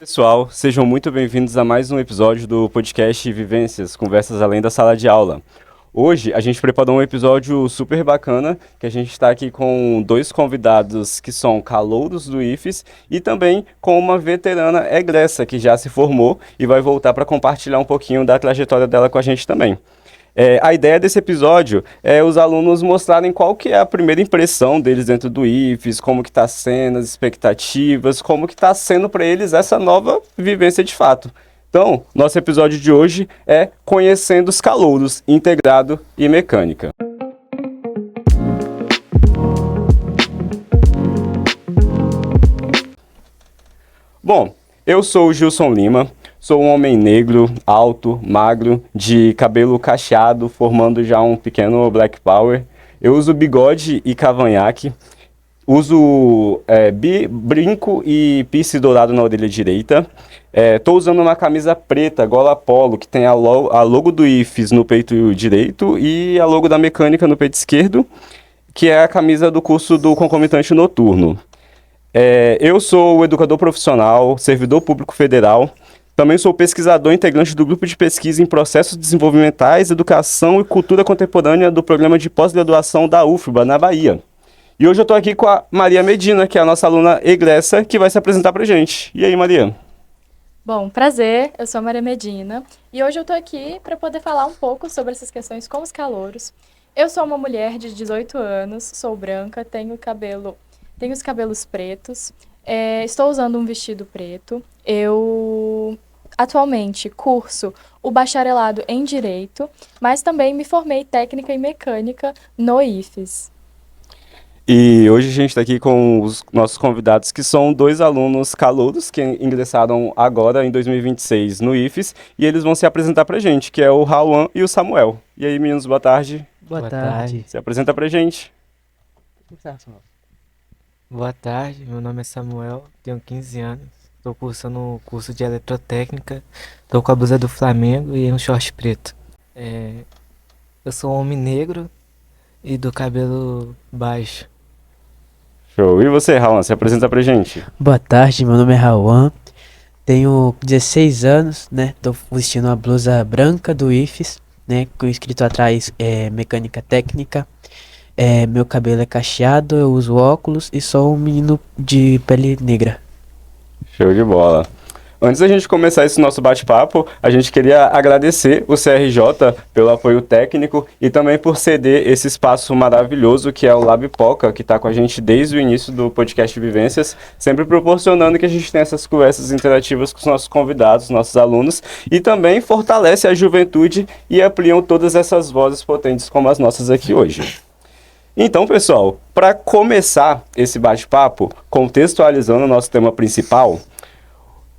Pessoal, sejam muito bem-vindos a mais um episódio do podcast Vivências, Conversas Além da Sala de Aula. Hoje a gente preparou um episódio super bacana, que a gente está aqui com dois convidados que são calouros do IFES e também com uma veterana egressa que já se formou e vai voltar para compartilhar um pouquinho da trajetória dela com a gente também. A ideia desse episódio é os alunos mostrarem qual que é a primeira impressão deles dentro do IFES, como que está sendo as expectativas, como que está sendo para eles essa nova vivência de fato. Então, nosso episódio de hoje é Conhecendo os Calouros, Integrado e Mecânica. Bom, eu sou o Gilson Lima. Sou um homem negro, alto, magro, de cabelo cacheado, formando já um pequeno black power. Eu uso bigode e cavanhaque. Uso brinco e piercing dourado na orelha direita. Estou usando uma camisa preta, gola polo, que tem a logo do IFES no peito direito e a logo da mecânica no peito esquerdo, que é a camisa do curso do concomitante noturno. Eu sou educador profissional, servidor público federal. Também sou pesquisador integrante do grupo de pesquisa em processos desenvolvimentais, educação e cultura contemporânea do programa de pós-graduação da UFBA, na Bahia. E hoje eu estou aqui com a Maria Medina, que é a nossa aluna egressa, que vai se apresentar para a gente. E aí, Maria? Bom, prazer, eu sou a Maria Medina e hoje eu estou aqui para poder falar um pouco sobre essas questões com os calouros. Eu sou uma mulher de 18 anos, sou branca, tenho os cabelos pretos, estou usando um vestido preto. Eu atualmente curso o bacharelado em Direito, mas também me formei técnica e mecânica no IFES. E hoje a gente está aqui com os nossos convidados, que são dois alunos calouros que ingressaram agora em 2026 no IFES, e eles vão se apresentar para a gente, que é o Rauan e o Samuel. E aí, meninos, boa tarde. Boa tarde. Se apresenta para a gente. Boa tarde, meu nome é Samuel, tenho 15 anos, estou cursando o curso de eletrotécnica, estou com a blusa do Flamengo e um short preto. Eu sou um homem negro e do cabelo baixo. Show. E você, Rauan, se apresenta pra gente. Boa tarde, meu nome é Rauan, tenho 16 anos, né? Tô vestindo uma blusa branca do IFES, né? Com escrito atrás mecânica técnica. Meu cabelo é cacheado, eu uso óculos e sou um menino de pele negra. Show de bola. Antes da gente começar esse nosso bate-papo, a gente queria agradecer o CRJ pelo apoio técnico e também por ceder esse espaço maravilhoso que é o Lab Poca, que está com a gente desde o início do podcast Vivências, sempre proporcionando que a gente tenha essas conversas interativas com os nossos convidados, nossos alunos, e também fortalece a juventude e ampliam todas essas vozes potentes como as nossas aqui hoje. Então, pessoal, para começar esse bate-papo, contextualizando o nosso tema principal,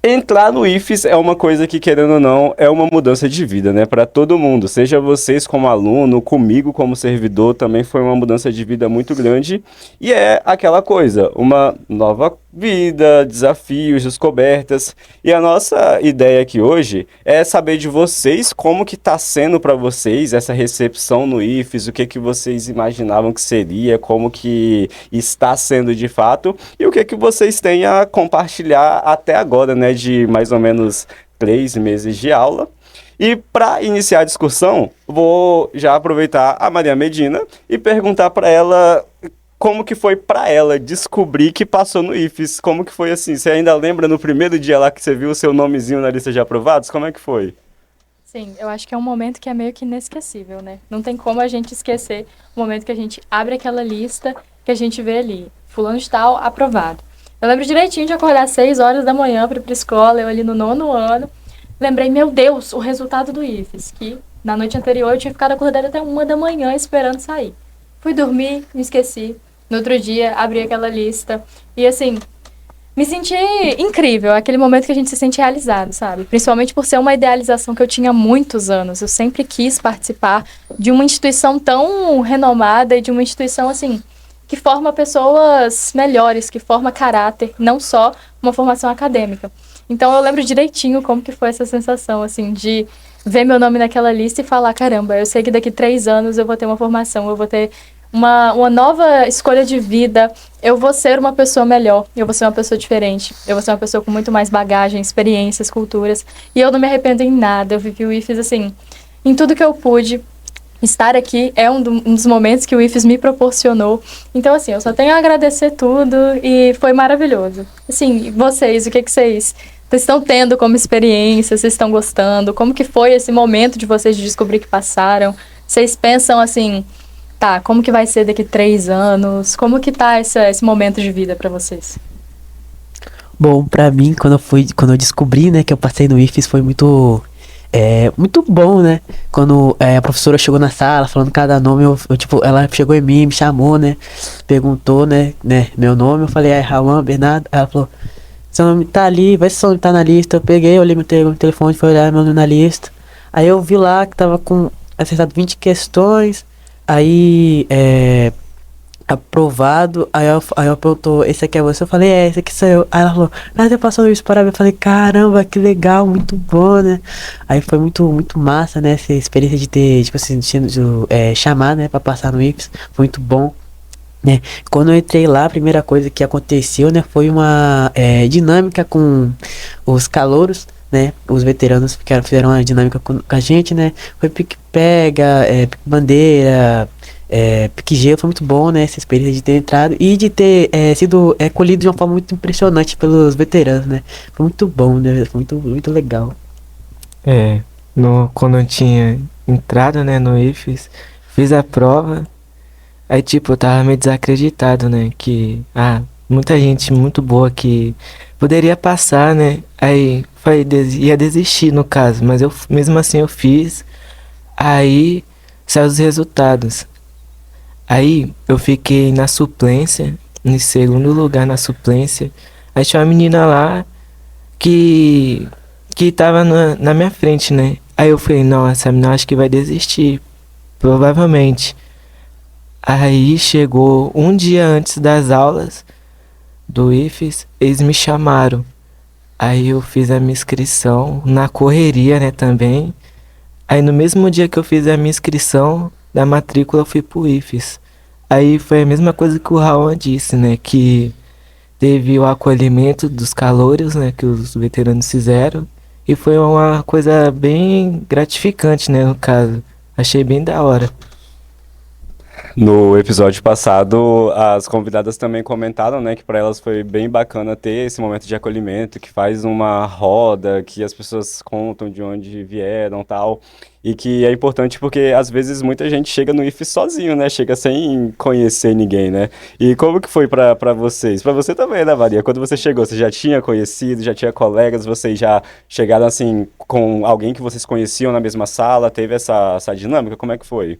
entrar no IFES é uma coisa que, querendo ou não, é uma mudança de vida, né? Para todo mundo, seja vocês como aluno, comigo como servidor, também foi uma mudança de vida muito grande. E é aquela coisa, uma nova vida, desafios, descobertas. E a nossa ideia aqui hoje é saber de vocês como que está sendo para vocês essa recepção no IFES, o que que vocês imaginavam que seria, como que está sendo de fato e o que que vocês têm a compartilhar até agora, né, de mais ou menos 3 meses de aula. E para iniciar a discussão, vou já aproveitar a Maria Medina e perguntar para ela como que foi para ela descobrir que passou no IFES? Como que foi assim? Você ainda lembra no primeiro dia lá que você viu o seu nomezinho na lista de aprovados? Como é que foi? Sim, eu acho que é um momento que é meio que inesquecível, né? Não tem como a gente esquecer o momento que a gente abre aquela lista que a gente vê ali. Fulano de tal, aprovado. Eu lembro direitinho de acordar às 6 horas da manhã para ir para a escola, eu ali no 9º ano. Lembrei, meu Deus, o resultado do IFES, que na noite anterior eu tinha ficado acordada até 1 da manhã esperando sair. Fui dormir, me esqueci. No outro dia, abri aquela lista e, assim, me senti incrível. Aquele momento que a gente se sente realizado, sabe? Principalmente por ser uma idealização que eu tinha há muitos anos. Eu sempre quis participar de uma instituição tão renomada e de uma instituição, assim, que forma pessoas melhores, que forma caráter, não só uma formação acadêmica. Então, eu lembro direitinho como que foi essa sensação, assim, de ver meu nome naquela lista e falar, caramba, eu sei que daqui 3 anos eu vou ter uma formação, eu vou ter uma nova escolha de vida. Eu vou ser uma pessoa melhor, eu vou ser uma pessoa diferente, eu vou ser uma pessoa com muito mais bagagem, experiências, culturas. E eu não me arrependo em nada, eu vivi o IFES assim, em tudo que eu pude. Estar aqui é um dos momentos que o IFES me proporcionou. Então, assim, eu só tenho a agradecer tudo e foi maravilhoso. Assim, vocês, o que vocês estão tendo como experiência? Vocês estão gostando? Como que foi esse momento de vocês de descobrir que passaram? Vocês pensam assim, tá, como que vai ser daqui 3 anos? Como que tá esse momento de vida pra vocês? Bom, pra mim, quando eu descobri, né, que eu passei no IFES, foi muito bom, né? Quando a professora chegou na sala falando cada nome, tipo, ela chegou em mim, me chamou, né? Perguntou, né, meu nome, eu falei, Rauan Bernardo. Ela falou, seu nome tá ali, vai se seu nome tá na lista. Eu peguei, olhei meu telefone, fui olhar meu nome na lista. Aí eu vi lá que tava com acertado 20 questões, aí aprovado, aí eu perguntou, esse aqui é você? Eu falei, esse aqui sou eu. Aí ela falou, você passou isso para mim. Eu falei, caramba, que legal, muito bom, né? Aí foi muito massa, né? Essa experiência de ter, tipo assim, chamar, né, pra passar no IFES, foi muito bom. Né? Quando eu entrei lá, a primeira coisa que aconteceu, né, foi uma dinâmica com os calouros, né, os veteranos fizeram uma dinâmica com a gente, né, foi pique-pega, pique-bandeira, pique-gelo, foi muito bom, né, essa experiência de ter entrado e de ter sido acolhido de uma forma muito impressionante pelos veteranos, né, foi muito bom, né, foi muito legal. Quando eu tinha entrado, né, no IFES, fiz a prova. Aí, tipo, eu tava meio desacreditado, né? Que, muita gente muito boa que poderia passar, né? Aí, ia desistir, no caso. Mas mesmo assim, eu fiz. Aí, saiu os resultados. Aí, eu fiquei na suplência, em segundo lugar na suplência. Aí, tinha uma menina lá que tava na minha frente, né? Aí, eu falei, não, essa menina acho que vai desistir, provavelmente. Aí chegou um dia antes das aulas do IFES, eles me chamaram. Aí eu fiz a minha inscrição na correria, né, também. Aí no mesmo dia que eu fiz a minha inscrição da matrícula, eu fui pro IFES. Aí foi a mesma coisa que o Raul disse, né, que teve o acolhimento dos calouros, né, que os veteranos fizeram. E foi uma coisa bem gratificante, né, no caso. Achei bem da hora. No episódio passado, as convidadas também comentaram, né, que para elas foi bem bacana ter esse momento de acolhimento, que faz uma roda, que as pessoas contam de onde vieram, tal, e que é importante porque às vezes muita gente chega no IFES sozinho, né, chega sem conhecer ninguém, né? E como que foi para vocês? Para você também, né, Maria? Quando você chegou, você já tinha conhecido, já tinha colegas, vocês já chegaram assim com alguém que vocês conheciam na mesma sala, teve essa dinâmica? Como é que foi?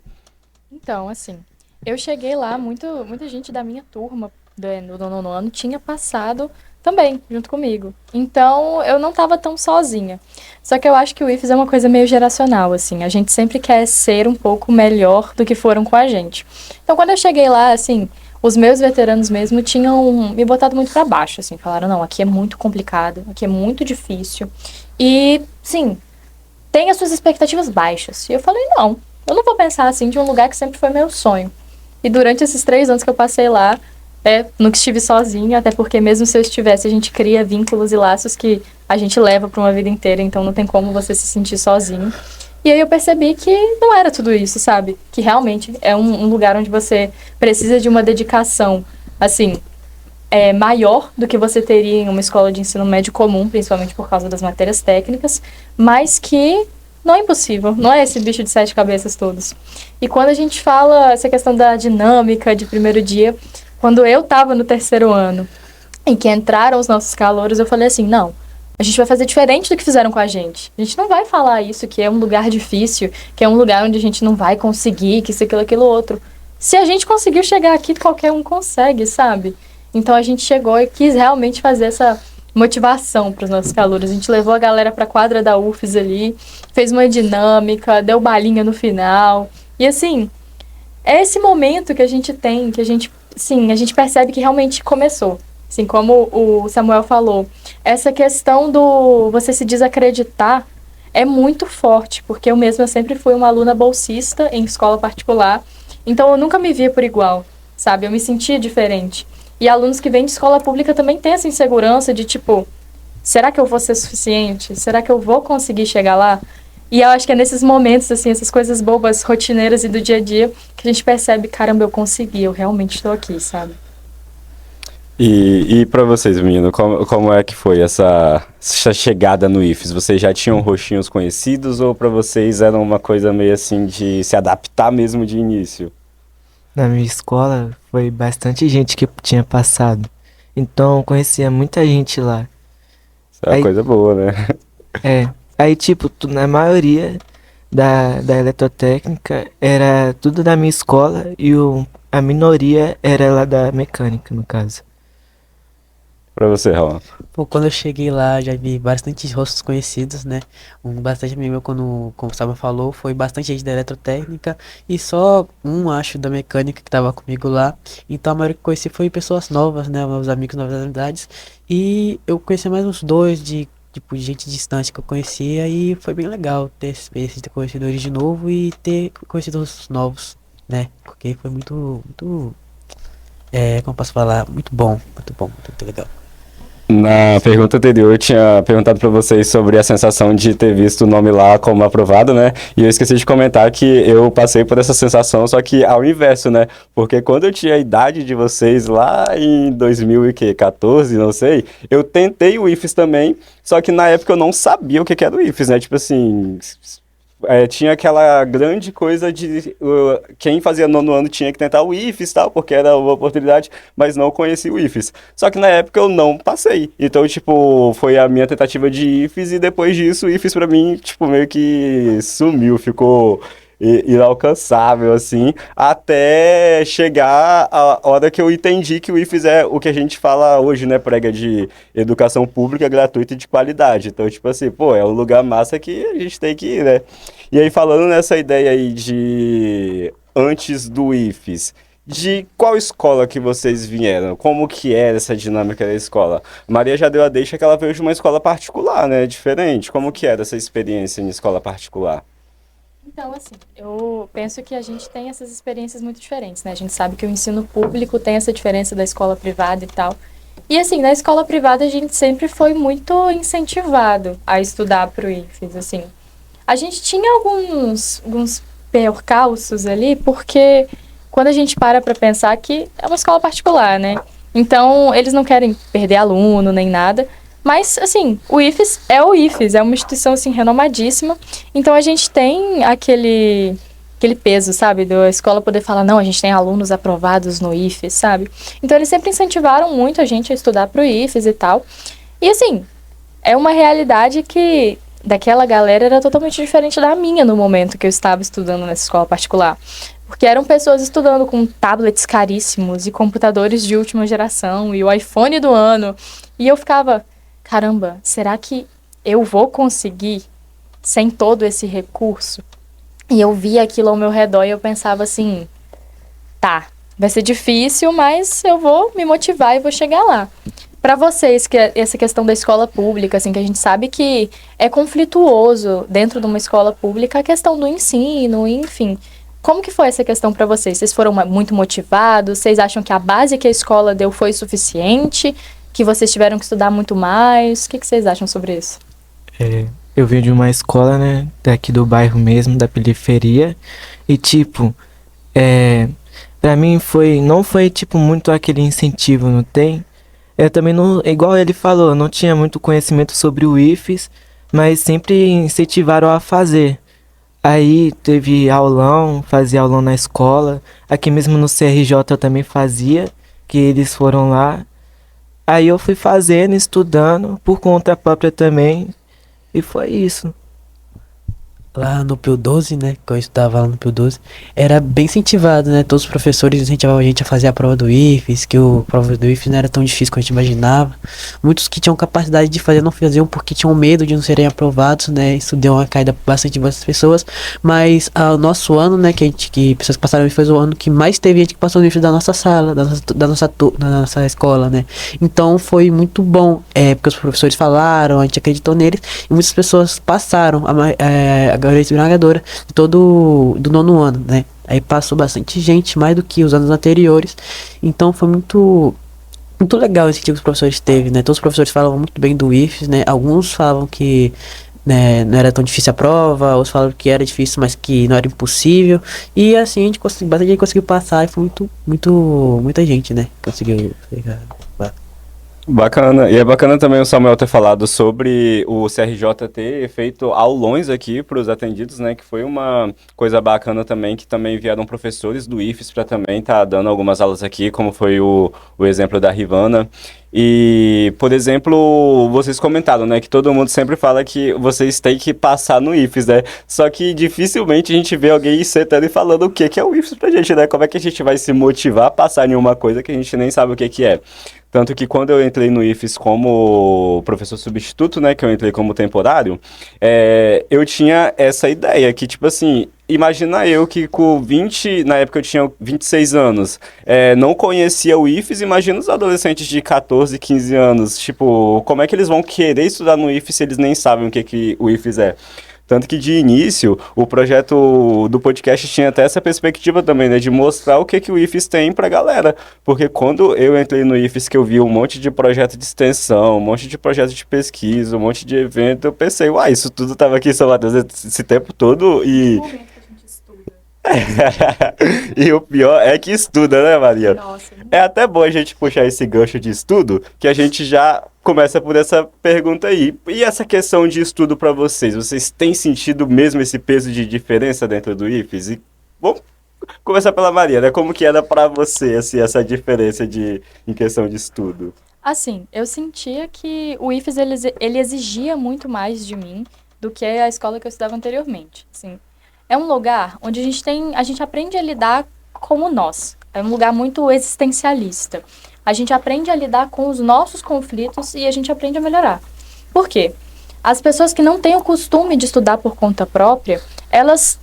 Então, assim, eu cheguei lá, muita gente da minha turma no 9º ano tinha passado também, junto comigo. Então, eu não estava tão sozinha. Só que eu acho que o IFES é uma coisa meio geracional, assim. A gente sempre quer ser um pouco melhor do que foram com a gente. Então, quando eu cheguei lá, assim, os meus veteranos mesmo tinham me botado muito para baixo, assim. Falaram, não, aqui é muito complicado, aqui é muito difícil. E, sim, tem as suas expectativas baixas. E eu falei, não, eu não vou pensar assim de um lugar que sempre foi meu sonho. E durante esses 3 anos que eu passei lá, nunca estive sozinha, até porque mesmo se eu estivesse, a gente cria vínculos e laços que a gente leva para uma vida inteira, então não tem como você se sentir sozinho. E aí eu percebi que não era tudo isso, sabe? Que realmente é um lugar onde você precisa de uma dedicação, assim, maior do que você teria em uma escola de ensino médio comum, principalmente por causa das matérias técnicas, mas que não é impossível, não é esse bicho de 7 cabeças todos. E quando a gente fala essa questão da dinâmica de primeiro dia, quando eu estava no 3º ano, em que entraram os nossos calouros, eu falei assim, não, a gente vai fazer diferente do que fizeram com a gente. A gente não vai falar isso, que é um lugar difícil, que é um lugar onde a gente não vai conseguir, que isso, aquilo, outro. Se a gente conseguiu chegar aqui, qualquer um consegue, sabe? Então a gente chegou e quis realmente fazer essa motivação para os nossos calouros. A gente levou a galera para a quadra da UFES ali, fez uma dinâmica, deu balinha no final. E assim, é esse momento que a gente tem, que a gente percebe que realmente começou. Assim, como o Samuel falou, essa questão do você se desacreditar é muito forte, porque eu mesma sempre fui uma aluna bolsista em escola particular, Então eu nunca me via por igual, sabe? Eu me sentia diferente. E alunos que vêm de escola pública também têm essa insegurança de tipo, será que eu vou ser suficiente? Será que eu vou conseguir chegar lá? E eu acho que é nesses momentos, assim, essas coisas bobas, rotineiras e do dia a dia, que a gente percebe, caramba, eu consegui, eu realmente estou aqui, sabe? E para vocês, menino, como é que foi essa chegada no IFES? Vocês já tinham rostinhos conhecidos ou para vocês era uma coisa meio assim de se adaptar mesmo de início? Na minha escola foi bastante gente que tinha passado. Então eu conhecia muita gente lá. Isso é uma Aí- coisa boa, né? Aí tipo, na maioria da eletrotécnica era tudo da minha escola e a minoria era lá da mecânica, no caso. Para você, Raul. Pô, quando eu cheguei lá, já vi bastante rostos conhecidos, né? Bastante amigo meu, como o Saba falou, foi bastante gente da eletrotécnica e só acho, da mecânica que tava comigo lá. Então a maioria que eu conheci foi pessoas novas, né? Meus amigos, novas amizades. E eu conheci mais uns dois tipo, de gente distante que eu conhecia e foi bem legal ter essa experiência de ter conhecido eles de novo e ter conhecido os novos, né? Porque foi muito, como eu posso falar? Muito bom, muito legal. Na pergunta anterior, eu tinha perguntado para vocês sobre a sensação de ter visto o nome lá como aprovado, né? E eu esqueci de comentar que eu passei por essa sensação, só que ao inverso, né? Porque quando eu tinha a idade de vocês lá em 2014, não sei, eu tentei o IFES também, só que na época eu não sabia o que era o IFES, né? Tipo assim, tinha aquela grande coisa de quem fazia nono ano tinha que tentar o IFES e tal, porque era uma oportunidade, mas não conhecia o IFES. Só que na época eu não passei. Então, tipo, foi a minha tentativa de IFES e depois disso o IFES pra mim, tipo, meio que sumiu, ficou inalcançável, assim, até chegar a hora que eu entendi que o IFES é o que a gente fala hoje, né, prega de educação pública gratuita e de qualidade. Então, tipo assim, pô, é um lugar massa que a gente tem que ir, né? E aí, falando nessa ideia aí de antes do IFES, de qual escola que vocês vieram? Como que era essa dinâmica da escola? Maria já deu a deixa que ela veio de uma escola particular, né? Diferente. Como que era essa experiência em escola particular? Então, assim, eu penso que a gente tem essas experiências muito diferentes, né? A gente sabe que o ensino público tem essa diferença da escola privada e tal. E, assim, na escola privada a gente sempre foi muito incentivado a estudar para o IFES, assim. A gente tinha alguns percalços ali, porque quando a gente para pensar que é uma escola particular, né? Então, eles não querem perder aluno nem nada. Mas, assim, o IFES, é uma instituição, assim, renomadíssima. Então, a gente tem aquele peso, sabe? Da escola poder falar, não, a gente tem alunos aprovados no IFES, sabe? Então, eles sempre incentivaram muito a gente a estudar pro IFES e tal. E, assim, é uma realidade que daquela galera era totalmente diferente da minha no momento que eu estava estudando nessa escola particular. Porque eram pessoas estudando com tablets caríssimos e computadores de última geração e o iPhone do ano. E eu ficava, caramba, será que eu vou conseguir sem todo esse recurso? E eu via aquilo ao meu redor e eu pensava assim, tá, vai ser difícil, mas eu vou me motivar e vou chegar lá. Para vocês, que essa questão da escola pública, assim, que a gente sabe que é conflituoso dentro de uma escola pública a questão do ensino, enfim. Como que foi essa questão para vocês? Vocês foram muito motivados? Vocês acham que a base que a escola deu foi suficiente? Que vocês tiveram que estudar muito mais? O que vocês acham sobre isso? Eu venho de uma escola, né, daqui do bairro mesmo, da periferia, e tipo, pra mim não foi tipo muito aquele incentivo, não tem? Eu também não, igual ele falou, eu não tinha muito conhecimento sobre o IFES, mas sempre incentivaram a fazer. Aí teve aulão, fazia aulão na escola, aqui mesmo no CRJ eu também fazia, que eles foram lá. Aí eu fui fazendo, estudando, por conta própria também, e foi isso. Lá no Pio 12, né, que eu estudava lá no Pio 12, era bem incentivado, né, todos os professores incentivavam a gente a fazer a prova do IFES, que a prova do IFES não era tão difícil quanto a gente imaginava. Muitos que tinham capacidade de fazer não faziam porque tinham medo de não serem aprovados, né, isso deu uma caída bastante em muitas pessoas, mas o nosso ano, né, que pessoas que passaram foi o ano que mais teve gente que passou no IFES da nossa sala, da nossa escola, né, então foi muito bom, porque os professores falaram, a gente acreditou neles, e muitas pessoas passaram, a grande esmagadora de do nono ano, né? Aí passou bastante gente, mais do que os anos anteriores. Então foi muito legal esse tipo que os professores teve, né? Todos os professores falavam muito bem do IFES, né? Alguns falavam que, né, não era tão difícil a prova, outros falavam que era difícil, mas que não era impossível. E assim a gente conseguiu, bastante gente conseguiu passar e foi muita gente, né? Conseguiu pegar. Bacana. E é bacana também o Samuel ter falado sobre o CRJ ter feito aulões aqui para os atendidos, né? Que foi uma coisa bacana também, que também vieram professores do IFES para também estar dando algumas aulas aqui, como foi o exemplo da Rivana. E, por exemplo, vocês comentaram, né, que todo mundo sempre fala que vocês têm que passar no IFES, né? Só que dificilmente a gente vê alguém sentando e falando o que é o IFES pra gente, né? Como é que a gente vai se motivar a passar em uma coisa que a gente nem sabe o que é? Tanto que quando eu entrei no IFES como professor substituto, né, que eu entrei como temporário, eu tinha essa ideia que, tipo assim, imagina eu que com 20, na época eu tinha 26 anos, não conhecia o IFES, imagina os adolescentes de 14, 15 anos, tipo, como é que eles vão querer estudar no IFES se eles nem sabem o que o IFES é? Tanto que de início, o projeto do podcast tinha até essa perspectiva também, né, de mostrar o que o IFES tem pra galera. Porque quando eu entrei no IFES, que eu vi um monte de projeto de extensão, um monte de projeto de pesquisa, um monte de evento, eu pensei, uai, isso tudo tava aqui em São Mateus esse tempo todo e... Momento que a gente estuda. E o pior é que estuda, né, Maria? Nossa, É até bom a gente puxar esse gancho de estudo, que a gente já começa por essa pergunta aí. E essa questão de estudo para vocês? Vocês têm sentido mesmo esse peso de diferença dentro do IFES? E vamos começar pela Maria, né? Como que era para você, assim, essa diferença em questão de estudo? assim, eu sentia que o IFES ele exigia muito mais de mim do que a escola que eu estudava anteriormente. Assim, é um lugar onde a gente aprende a lidar como nós. É um lugar muito existencialista. A gente aprende a lidar com os nossos conflitos e a gente aprende a melhorar. Por quê? As pessoas que não têm o costume de estudar por conta própria, elas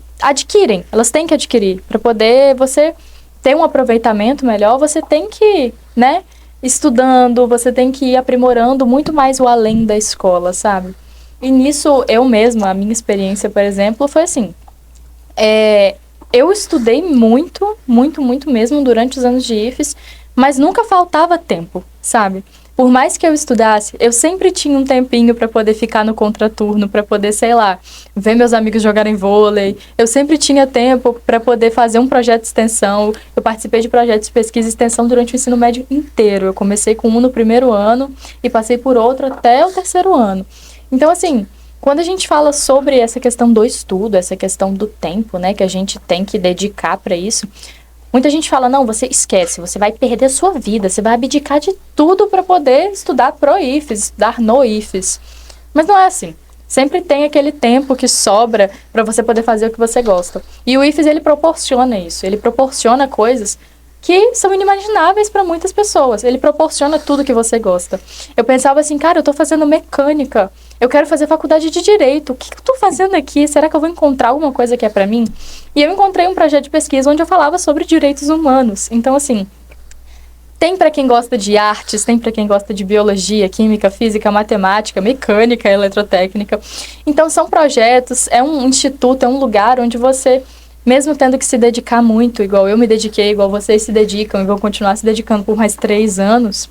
elas têm que adquirir. Para poder você ter um aproveitamento melhor, você tem que, né, estudando, você tem que ir aprimorando muito mais o além da escola, sabe? E nisso, eu mesma, a minha experiência, por exemplo, foi assim. Eu estudei muito, muito, muito mesmo durante os anos de IFES, mas nunca faltava tempo, sabe? Por mais que eu estudasse, eu sempre tinha um tempinho para poder ficar no contraturno, para poder, sei lá, ver meus amigos jogarem vôlei. Eu sempre tinha tempo para poder fazer um projeto de extensão. Eu participei de projetos de pesquisa e extensão durante o ensino médio inteiro. Eu comecei com um no primeiro ano e passei por outro até o terceiro ano. Então, assim, quando a gente fala sobre essa questão do estudo, essa questão do tempo, né, que a gente tem que dedicar para isso, muita gente fala, não, você esquece, você vai perder a sua vida, você vai abdicar de tudo para poder estudar pro IFES, estudar no IFES. Mas não é assim. Sempre tem aquele tempo que sobra para você poder fazer o que você gosta. E o IFES, ele proporciona isso, ele proporciona coisas que são inimagináveis para muitas pessoas. Ele proporciona tudo que você gosta. Eu pensava assim, cara, eu tô fazendo mecânica, eu quero fazer faculdade de Direito, o que eu tô fazendo aqui? Será que eu vou encontrar alguma coisa que é para mim? E eu encontrei um projeto de pesquisa onde eu falava sobre direitos humanos. Então, assim, tem para quem gosta de artes, tem para quem gosta de biologia, química, física, matemática, mecânica, eletrotécnica. Então, são projetos, é um instituto, é um lugar onde você, mesmo tendo que se dedicar muito, igual eu me dediquei, igual vocês se dedicam e vão continuar se dedicando por mais 3 anos,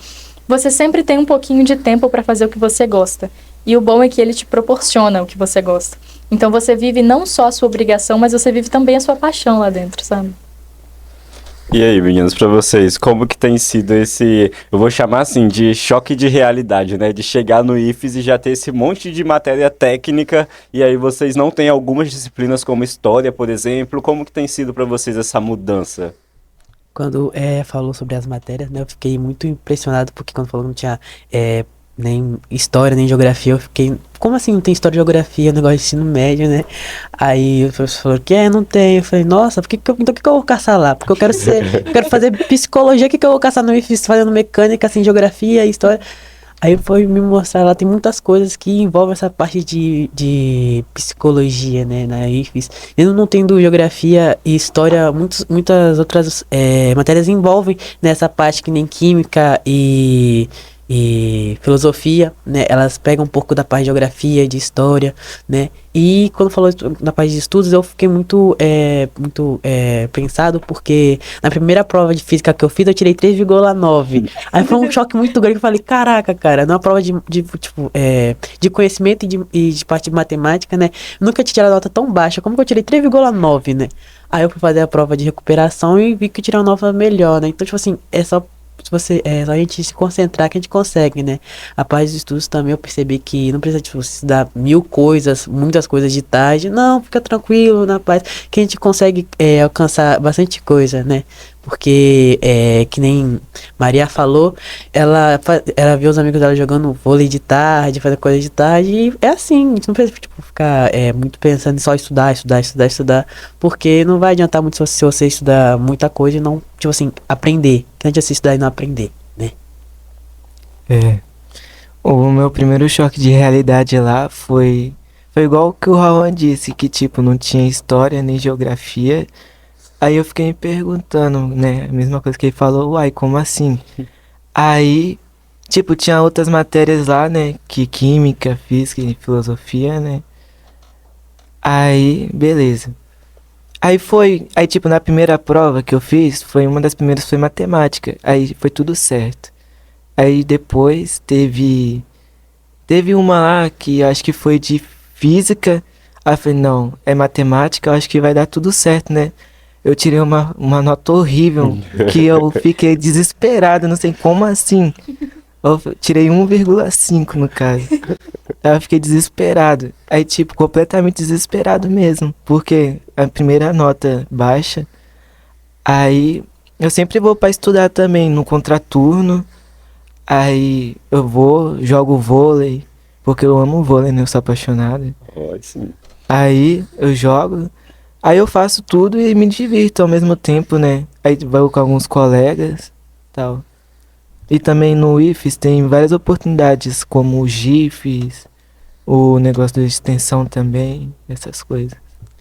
você sempre tem um pouquinho de tempo para fazer o que você gosta. E o bom é que ele te proporciona o que você gosta. Então você vive não só a sua obrigação, mas você vive também a sua paixão lá dentro, sabe? E aí, meninos, pra vocês, como que tem sido esse, eu vou chamar assim, de choque de realidade, né? De chegar no IFES e já ter esse monte de matéria técnica, e aí vocês não têm algumas disciplinas como história, por exemplo. Como que tem sido pra vocês essa mudança? Quando falou sobre as matérias, né, eu fiquei muito impressionado, porque quando falou que não tinha nem história, nem geografia, eu fiquei, como assim não tem história e geografia, negócio de ensino médio, né? Aí o professor falou que não tem. Eu falei, nossa, então o que que eu vou caçar lá? Porque eu quero fazer psicologia, o que que eu vou caçar no IFES fazendo mecânica, assim, geografia, história? Aí foi me mostrar lá, tem muitas coisas que envolvem essa parte de psicologia, né, na IFES. Mesmo não tendo geografia e história, muitas outras matérias envolvem nessa parte, que nem química e filosofia, né? Elas pegam um pouco da parte de geografia, de história, né? E quando falou na parte de estudos, eu fiquei muito pensado, porque na primeira prova de física que eu fiz, eu tirei 3,9. Aí foi um choque muito grande, eu falei, caraca, cara, numa prova de conhecimento e de parte de matemática, né? Eu nunca tinha tirado nota tão baixa, como que eu tirei 3,9, né? Aí eu fui fazer a prova de recuperação e vi que eu tirei uma nota melhor, né? Então, tipo assim, é só se você, só a gente se concentrar que a gente consegue, né? A parte dos estudos também eu percebi que não precisa, tipo, estudar mil coisas, muitas coisas de tarde. Não, fica tranquilo, na paz, que a gente consegue alcançar bastante coisa, né? Porque, que nem Maria falou, ela viu os amigos dela jogando vôlei de tarde, fazendo coisa de tarde, e é assim, a gente não precisa, tipo, ficar muito pensando em só estudar, porque não vai adiantar muito se você estudar muita coisa e não, tipo assim, aprender. Que não adianta você estudar e não aprender, né? É. O meu primeiro choque de realidade lá foi igual o que o Raul disse, que tipo, não tinha história nem geografia. Aí eu fiquei me perguntando, né, a mesma coisa que ele falou, uai, como assim? Aí, tipo, tinha outras matérias lá, né, que química, física e filosofia, né? Aí, beleza. Aí tipo, na primeira prova que eu fiz, foi uma das primeiras foi matemática. Aí foi tudo certo. Aí depois teve uma lá que eu acho que foi de física. Aí eu falei, não, é matemática, eu acho que vai dar tudo certo, né? Eu tirei uma nota horrível, que eu fiquei desesperado, não sei como assim. Eu tirei 1,5 no caso. Aí eu fiquei desesperado. Aí, tipo, completamente desesperado mesmo. Porque a primeira nota baixa. Aí eu sempre vou pra estudar também no contraturno. Aí eu vou, jogo vôlei. Porque eu amo vôlei, né? Eu sou apaixonado. Ó, sim. Aí eu jogo. Aí eu faço tudo e me divirto ao mesmo tempo, né? Aí vou com alguns colegas, tal. E também no IFES tem várias oportunidades, como o GIFES, o negócio de extensão também, essas coisas.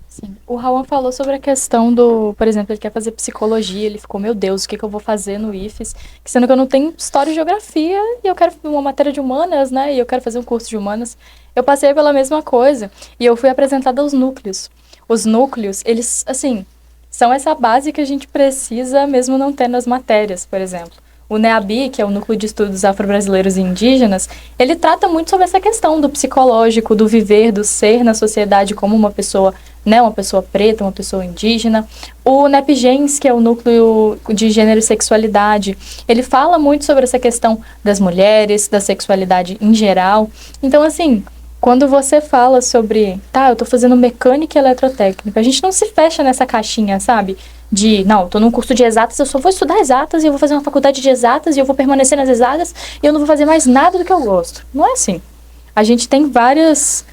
Sim. O Raul falou sobre a questão do, por exemplo, ele quer fazer psicologia, ele ficou, meu Deus, o que que eu vou fazer no IFES? Sendo que eu não tenho história e geografia e eu quero uma matéria de humanas, né? E eu quero fazer um curso de humanas. Eu passei pela mesma coisa e eu fui apresentada aos núcleos. Os núcleos, eles, assim, são essa base que a gente precisa mesmo não tendo as matérias, por exemplo. O NEABI, que é o Núcleo de Estudos Afro-Brasileiros e Indígenas, ele trata muito sobre essa questão do psicológico, do viver, do ser na sociedade como uma pessoa, né, uma pessoa preta, uma pessoa indígena. O NEPGENS, que é o Núcleo de Gênero e Sexualidade, ele fala muito sobre essa questão das mulheres, da sexualidade em geral. Então, assim, quando você fala sobre, tá, eu tô fazendo mecânica e eletrotécnica, a gente não se fecha nessa caixinha, sabe? Não, tô num curso de exatas, eu só vou estudar exatas e eu vou fazer uma faculdade de exatas e eu vou permanecer nas exatas e eu não vou fazer mais nada do que eu gosto. Não é assim. A gente tem várias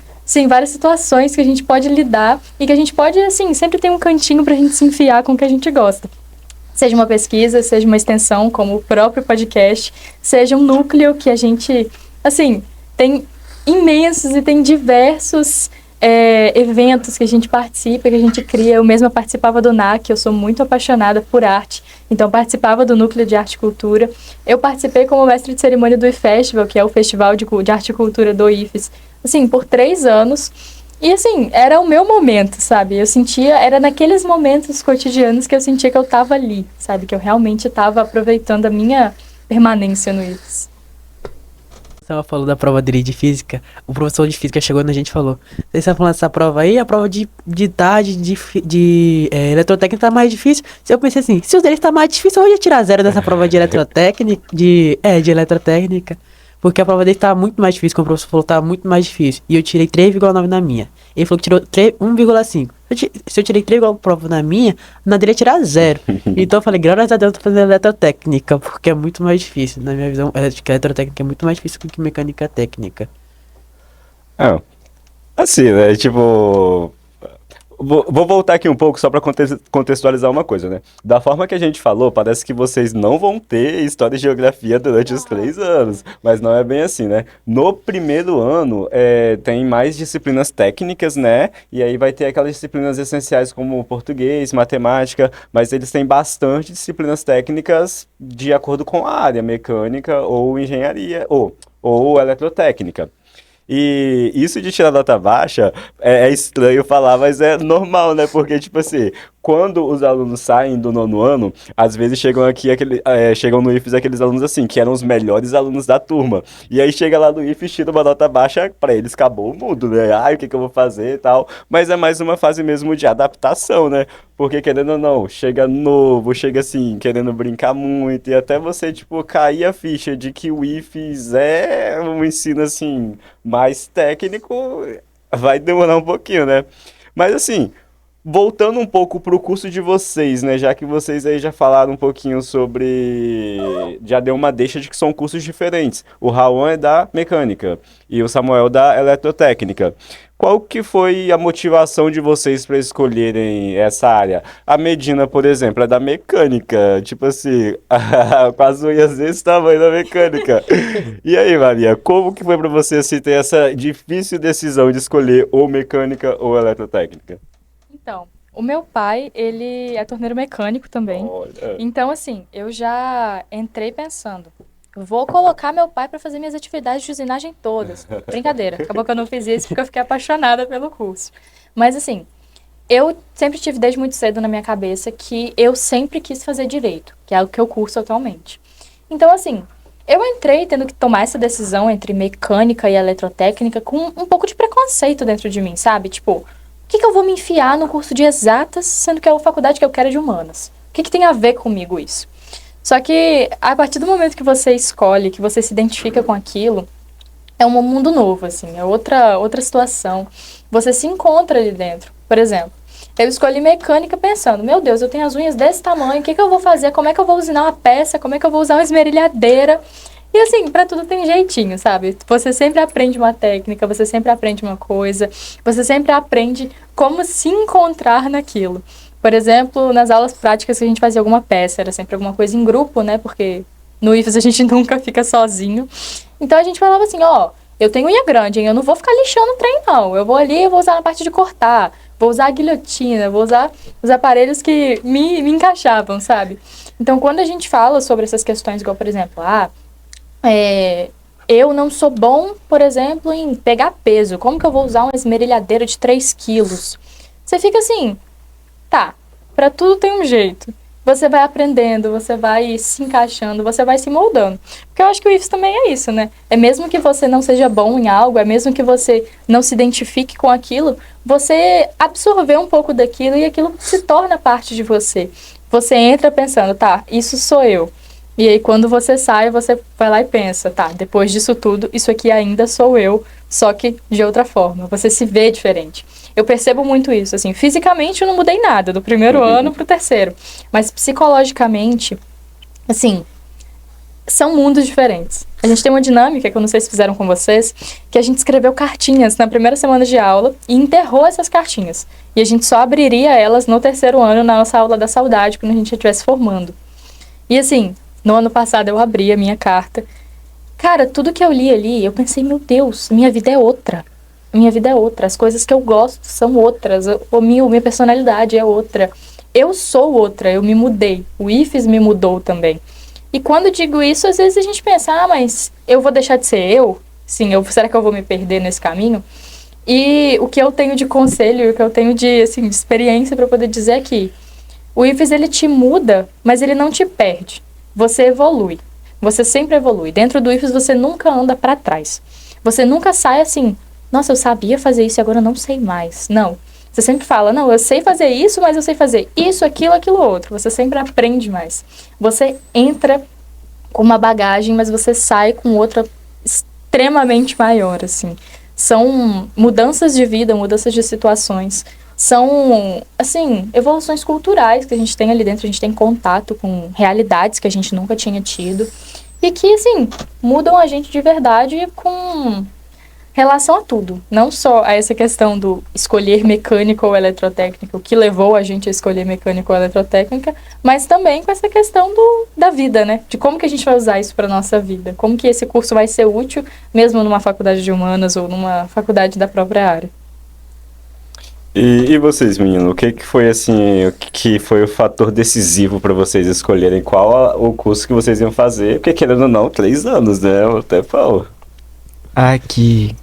situações que a gente pode lidar e que a gente pode, assim, sempre tem um cantinho pra gente se enfiar com o que a gente gosta. Seja uma pesquisa, seja uma extensão, como o próprio podcast, seja um núcleo que a gente, assim, tem imensos e tem diversos eventos que a gente participa, que a gente cria. Eu mesma participava do NAC, eu sou muito apaixonada por arte, então participava do Núcleo de Arte e Cultura. Eu participei como mestre de cerimônia do iFestival, que é o Festival de Arte e Cultura do IFES, assim, por 3 anos. E assim, era o meu momento, sabe? Eu sentia, era naqueles momentos cotidianos que eu sentia que eu tava ali, sabe? Que eu realmente tava aproveitando a minha permanência no IFES. Ela falou da prova dele de física, o professor de física chegou na gente e falou: vocês estão falando dessa prova aí, a prova de tarde, de eletrotécnica tá mais difícil. Eu pensei assim, se os deles tá mais difícil, eu ia tirar 0 dessa prova de eletrotécnica, de eletrotécnica, porque a prova dele tava muito mais difícil, como o professor falou, tava muito mais difícil, e eu tirei 3,9 na minha. Ele falou que tirou 1,5. Se eu tirei 3 igual prova na minha, na dele ia tirar 0. Então eu falei, graças a Deus eu tô fazendo eletrotécnica, porque é muito mais difícil. Na minha visão, eletrotécnica é muito mais difícil que mecânica técnica. Ah, assim, né? Tipo, Vou voltar aqui um pouco só para contextualizar uma coisa, né? Da forma que a gente falou, parece que vocês não vão ter história e geografia durante os 3 anos, mas não é bem assim, né? No primeiro ano, tem mais disciplinas técnicas, né? E aí vai ter aquelas disciplinas essenciais como português, matemática, mas eles têm bastante disciplinas técnicas de acordo com a área, mecânica ou engenharia, ou eletrotécnica. E isso de tirar nota baixa é estranho falar, mas é normal, né? Porque, tipo assim, quando os alunos saem do nono ano, às vezes chegam aqui, chegam no IFES aqueles alunos assim, que eram os melhores alunos da turma. E aí chega lá no IFES, tira uma nota baixa, pra eles acabou o mundo, né? Ai, o que que eu vou fazer e tal. Mas é mais uma fase mesmo de adaptação, né? Porque querendo ou não, chega novo, chega assim, querendo brincar muito, e até você, tipo, cair a ficha de que o IFES é um ensino assim mais técnico, vai demorar um pouquinho, né? Mas assim, voltando um pouco pro curso de vocês, né? Já que vocês aí já falaram um pouquinho sobre. Já deu uma deixa de que são cursos diferentes. O Raon é da mecânica e o Samuel da eletrotécnica. Qual que foi a motivação de vocês para escolherem essa área? A Medina, por exemplo, é da mecânica. Tipo assim, com as unhas desse tamanho da mecânica. E aí, Maria, como que foi para você assim, ter essa difícil decisão de escolher ou mecânica ou eletrotécnica? Então, o meu pai, ele é torneiro mecânico também. Olha. Então, assim, eu já entrei pensando, vou colocar meu pai para fazer minhas atividades de usinagem todas. Brincadeira, acabou que eu não fiz isso porque eu fiquei apaixonada pelo curso. Mas, assim, eu sempre tive desde muito cedo na minha cabeça que eu sempre quis fazer direito, que é o que eu curso atualmente. Então, assim, eu entrei tendo que tomar essa decisão entre mecânica e eletrotécnica com um pouco de preconceito dentro de mim, sabe? Tipo, o que que eu vou me enfiar no curso de exatas, sendo que é a faculdade que eu quero é de humanas? O que que tem a ver comigo isso? Só que a partir do momento que você escolhe, que você se identifica com aquilo, é um mundo novo, assim, é outra situação. Você se encontra ali dentro. Por exemplo, eu escolhi mecânica pensando, meu Deus, eu tenho as unhas desse tamanho, o que que eu vou fazer? Como é que eu vou usinar uma peça? Como é que eu vou usar uma esmerilhadeira? E assim, pra tudo tem jeitinho, sabe? Você sempre aprende uma técnica, você sempre aprende uma coisa, você sempre aprende como se encontrar naquilo. Por exemplo, nas aulas práticas que a gente fazia alguma peça, era sempre alguma coisa em grupo, né? Porque no IFES a gente nunca fica sozinho. Então a gente falava assim, ó, eu tenho unha grande, hein? Eu não vou ficar lixando o trem, não. Eu vou ali, eu vou usar na parte de cortar, vou usar a guilhotina, vou usar os aparelhos que me encaixavam, sabe? Então quando a gente fala sobre essas questões, igual por exemplo, eu não sou bom, por exemplo, em pegar peso. Como que eu vou usar uma esmerilhadeira de 3 quilos? Você fica assim, tá, pra tudo tem um jeito. Você vai aprendendo, você vai se encaixando, você vai se moldando. Porque eu acho que o IFES também é isso, né? É mesmo que você não seja bom em algo, é mesmo que você não se identifique com aquilo, você absorver um pouco daquilo e aquilo se torna parte de você. Você entra pensando, tá, isso sou eu. E aí quando você sai, você vai lá e pensa, tá, depois disso tudo, isso aqui ainda sou eu, só que de outra forma. Você se vê diferente. Eu percebo muito isso, assim, fisicamente eu não mudei nada, do primeiro ano pro terceiro. Mas psicologicamente, assim, são mundos diferentes. A gente tem uma dinâmica, que eu não sei se fizeram com vocês, que a gente escreveu cartinhas na primeira semana de aula e enterrou essas cartinhas. E a gente só abriria elas no terceiro ano, na nossa aula da saudade, quando a gente estivesse formando. E assim, no ano passado eu abri a minha carta. Cara, tudo que eu li ali, eu pensei, meu Deus, minha vida é outra. Minha vida é outra, as coisas que eu gosto são outras, minha personalidade é outra. Eu sou outra, eu me mudei. O IFES me mudou também. E quando eu digo isso, às vezes a gente pensa, mas eu vou deixar de ser eu? Sim, será que eu vou me perder nesse caminho? E o que eu tenho de conselho, o que eu tenho de, assim, de experiência para poder dizer é que o IFES, ele te muda, mas ele não te perde. Você evolui. Você sempre evolui. Dentro do IFES, você nunca anda para trás. Você nunca sai assim, nossa, eu sabia fazer isso e agora eu não sei mais. Não. Você sempre fala, não, eu sei fazer isso, mas eu sei fazer isso, aquilo outro. Você sempre aprende mais. Você entra com uma bagagem, mas você sai com outra extremamente maior, assim. São mudanças de vida, mudanças de situações. São, assim, evoluções culturais que a gente tem ali dentro. A gente tem contato com realidades que a gente nunca tinha tido. E que, assim, mudam a gente de verdade com relação a tudo, não só a essa questão do escolher mecânica ou eletrotécnica, o que levou a gente a escolher mecânica ou eletrotécnica, mas também com essa questão da vida, né? De como que a gente vai usar isso para nossa vida, como que esse curso vai ser útil, mesmo numa faculdade de humanas ou numa faculdade da própria área. E vocês, menino, o que que foi assim, o que foi o fator decisivo para vocês escolherem o curso que vocês iam fazer? Porque querendo ou não, 3 anos, né? Até pau. Aqui,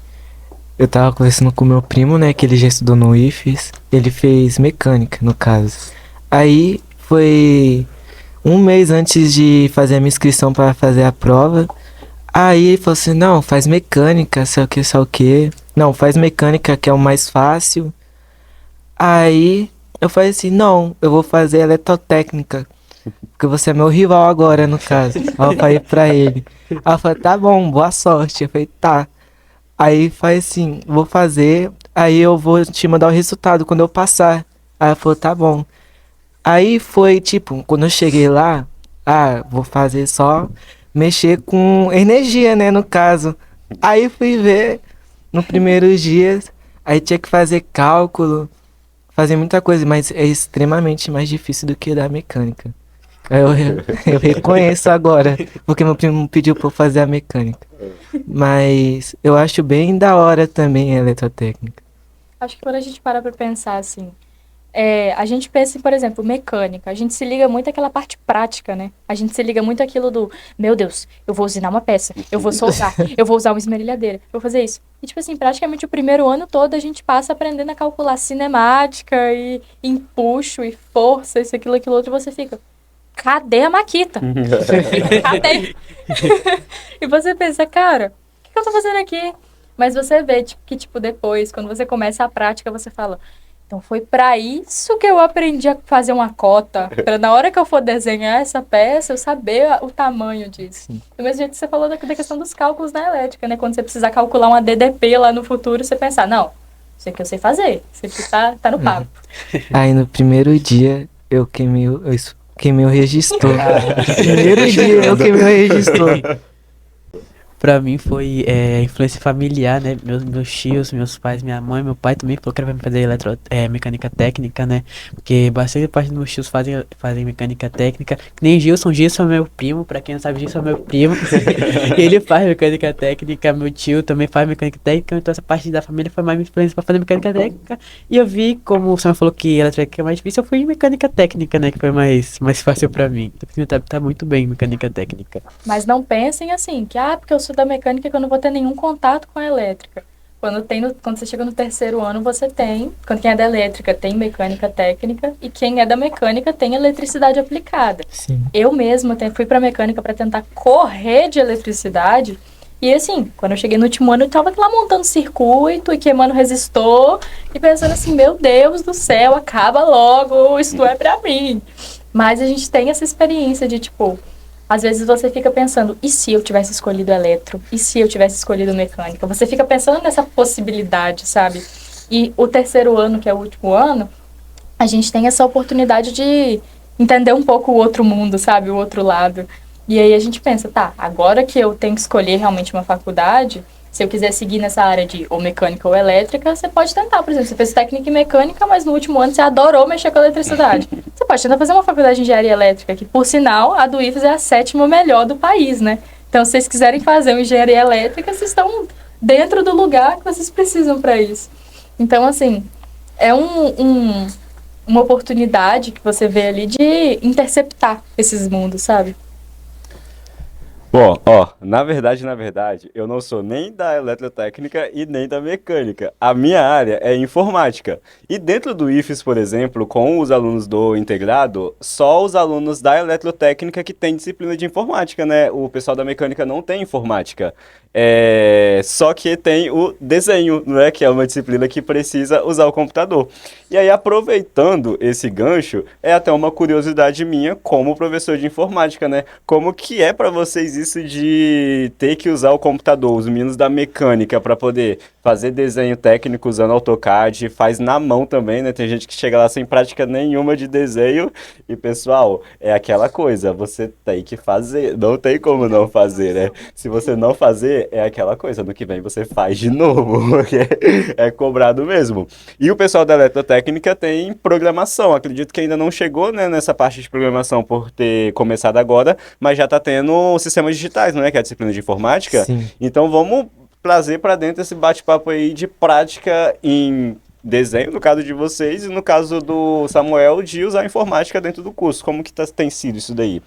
eu tava conversando com meu primo, né, que ele já estudou no IFES, ele fez mecânica, no caso. Aí, foi um mês antes de fazer a minha inscrição para fazer a prova, aí ele falou assim, não, faz mecânica, sei o que. Não, faz mecânica que é o mais fácil. Aí eu falei assim, não, eu vou fazer eletrotécnica, porque você é meu rival agora, no caso. Aí eu falei pra ele. Aí eu falei, tá bom, boa sorte. Eu falei, tá. Aí falei assim, vou fazer, aí eu vou te mandar o resultado quando eu passar. Aí ela falou, tá bom. Aí foi tipo, quando eu cheguei lá, vou fazer só mexer com energia, né, no caso. Aí fui ver no primeiros dias, aí tinha que fazer cálculo, fazer muita coisa, mas é extremamente mais difícil do que da mecânica. Eu reconheço agora, porque meu primo pediu pra eu fazer a mecânica. Mas eu acho bem da hora também a eletrotécnica. Acho que quando a gente para pra pensar assim, a gente pensa em, por exemplo, mecânica, a gente se liga muito àquela parte prática, né? A gente se liga muito àquilo do, meu Deus, eu vou usinar uma peça, eu vou soltar, eu vou usar uma esmerilhadeira, eu vou fazer isso. E, tipo assim, praticamente o primeiro ano todo a gente passa aprendendo a calcular cinemática e empuxo e força, isso, aquilo outro, e você fica, cadê a Maquita? Cadê? E você pensa, cara, o que eu tô fazendo aqui? Mas você vê que, tipo, depois, quando você começa a prática, você fala, então foi pra isso que eu aprendi a fazer uma cota, pra na hora que eu for desenhar essa peça, eu saber o tamanho disso. Sim. Do mesmo jeito que você falou da questão dos cálculos na elétrica, né? Quando você precisar calcular uma DDP lá no futuro, você pensar, não, isso aqui eu sei fazer, isso aqui tá no papo. Aí no primeiro dia eu queimei o registor. Primeiro dia eu queimei o registor. Pra mim foi influência familiar, né? Meus tios, meus pais, minha mãe, meu pai também falou que era pra fazer mecânica técnica, né? Porque bastante parte dos meus tios fazem mecânica técnica. Que nem Gilson é meu primo, pra quem não sabe, Gilson é meu primo. Ele faz mecânica técnica, meu tio também faz mecânica técnica, então essa parte da família foi mais minha influência pra fazer mecânica técnica. E eu vi, como o Sam falou que eletrotécnica é mais difícil, eu fui em mecânica técnica, né? Que foi mais fácil pra mim. Então, tá muito bem mecânica técnica. Mas não pensem assim, que porque eu sou da mecânica que eu não vou ter nenhum contato com a elétrica. Quando você chega no terceiro ano, quando quem é da elétrica tem mecânica técnica e quem é da mecânica tem eletricidade aplicada. Sim. Eu mesma fui pra mecânica para tentar correr de eletricidade e assim, quando eu cheguei no último ano, eu tava lá montando circuito e queimando resistor e pensando assim, meu Deus do céu, acaba logo, isso não é pra mim. Mas a gente tem essa experiência de tipo, às vezes você fica pensando, e se eu tivesse escolhido eletro? E se eu tivesse escolhido mecânica? Você fica pensando nessa possibilidade, sabe? E o terceiro ano, que é o último ano, a gente tem essa oportunidade de entender um pouco o outro mundo, sabe? O outro lado. E aí a gente pensa, tá, agora que eu tenho que escolher realmente uma faculdade, se eu quiser seguir nessa área de ou mecânica ou elétrica, você pode tentar. Por exemplo, você fez técnica em mecânica, mas no último ano você adorou mexer com eletricidade. Você pode tentar fazer uma faculdade de engenharia elétrica, que por sinal, a do IFES é a 7ª melhor do país, né? Então, se vocês quiserem fazer uma engenharia elétrica, vocês estão dentro do lugar que vocês precisam para isso. Então, assim, é uma oportunidade que você vê ali de interceptar esses mundos, sabe? Bom, na verdade, eu não sou nem da eletrotécnica e nem da mecânica. A minha área é informática. E dentro do IFES, por exemplo, com os alunos do integrado, só os alunos da eletrotécnica que têm disciplina de informática, né? O pessoal da mecânica não tem informática. Só que tem o desenho, né? Que é uma disciplina que precisa usar o computador. E aí, aproveitando esse gancho, é até uma curiosidade minha como professor de informática, né? Como que é para vocês isso de ter que usar o computador, os meninos da mecânica, para poder fazer desenho técnico usando AutoCAD, faz na mão também, né? Tem gente que chega lá sem prática nenhuma de desenho e, pessoal, é aquela coisa, você tem que fazer, não tem como não fazer, né? Se você não fazer, é aquela coisa, no que vem você faz de novo, porque é cobrado mesmo. E o pessoal da eletrotécnica tem programação, acredito que ainda não chegou, né, nessa parte de programação por ter começado agora, mas já tá tendo sistemas digitais, não é? Que é a disciplina de informática. Sim. Então vamos trazer para dentro esse bate-papo aí de prática em desenho, no caso de vocês, e no caso do Samuel, de usar a informática dentro do curso. Como que tem sido isso daí?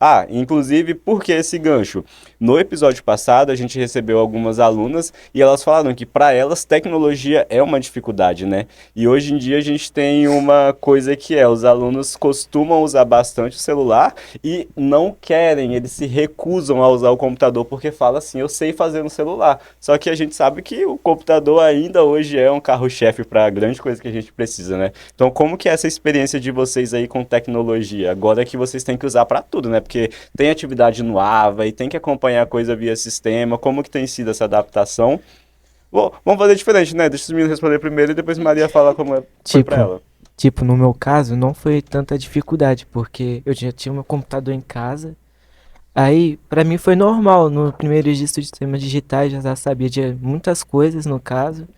Ah, inclusive, por que esse gancho? No episódio passado, a gente recebeu algumas alunas e elas falaram que para elas tecnologia é uma dificuldade, né? E hoje em dia a gente tem uma coisa que é, os alunos costumam usar bastante o celular e não querem, eles se recusam a usar o computador porque fala assim, eu sei fazer no celular. Só que a gente sabe que o computador ainda hoje é um carro-chefe para a grande coisa que a gente precisa, né? Então, como que é essa experiência de vocês aí com tecnologia? Agora que vocês têm que usar para tudo, né? Porque tem atividade no AVA e tem que acompanhar a coisa via sistema. Como que tem sido essa adaptação? Bom, vamos fazer diferente, né? Deixa os meninos responder primeiro e depois Maria fala como foi pra ela. Tipo, no meu caso, não foi tanta dificuldade, porque eu já tinha meu computador em casa. Aí, pra mim foi normal. No primeiro registro de sistemas digitais, já sabia de muitas coisas, no caso.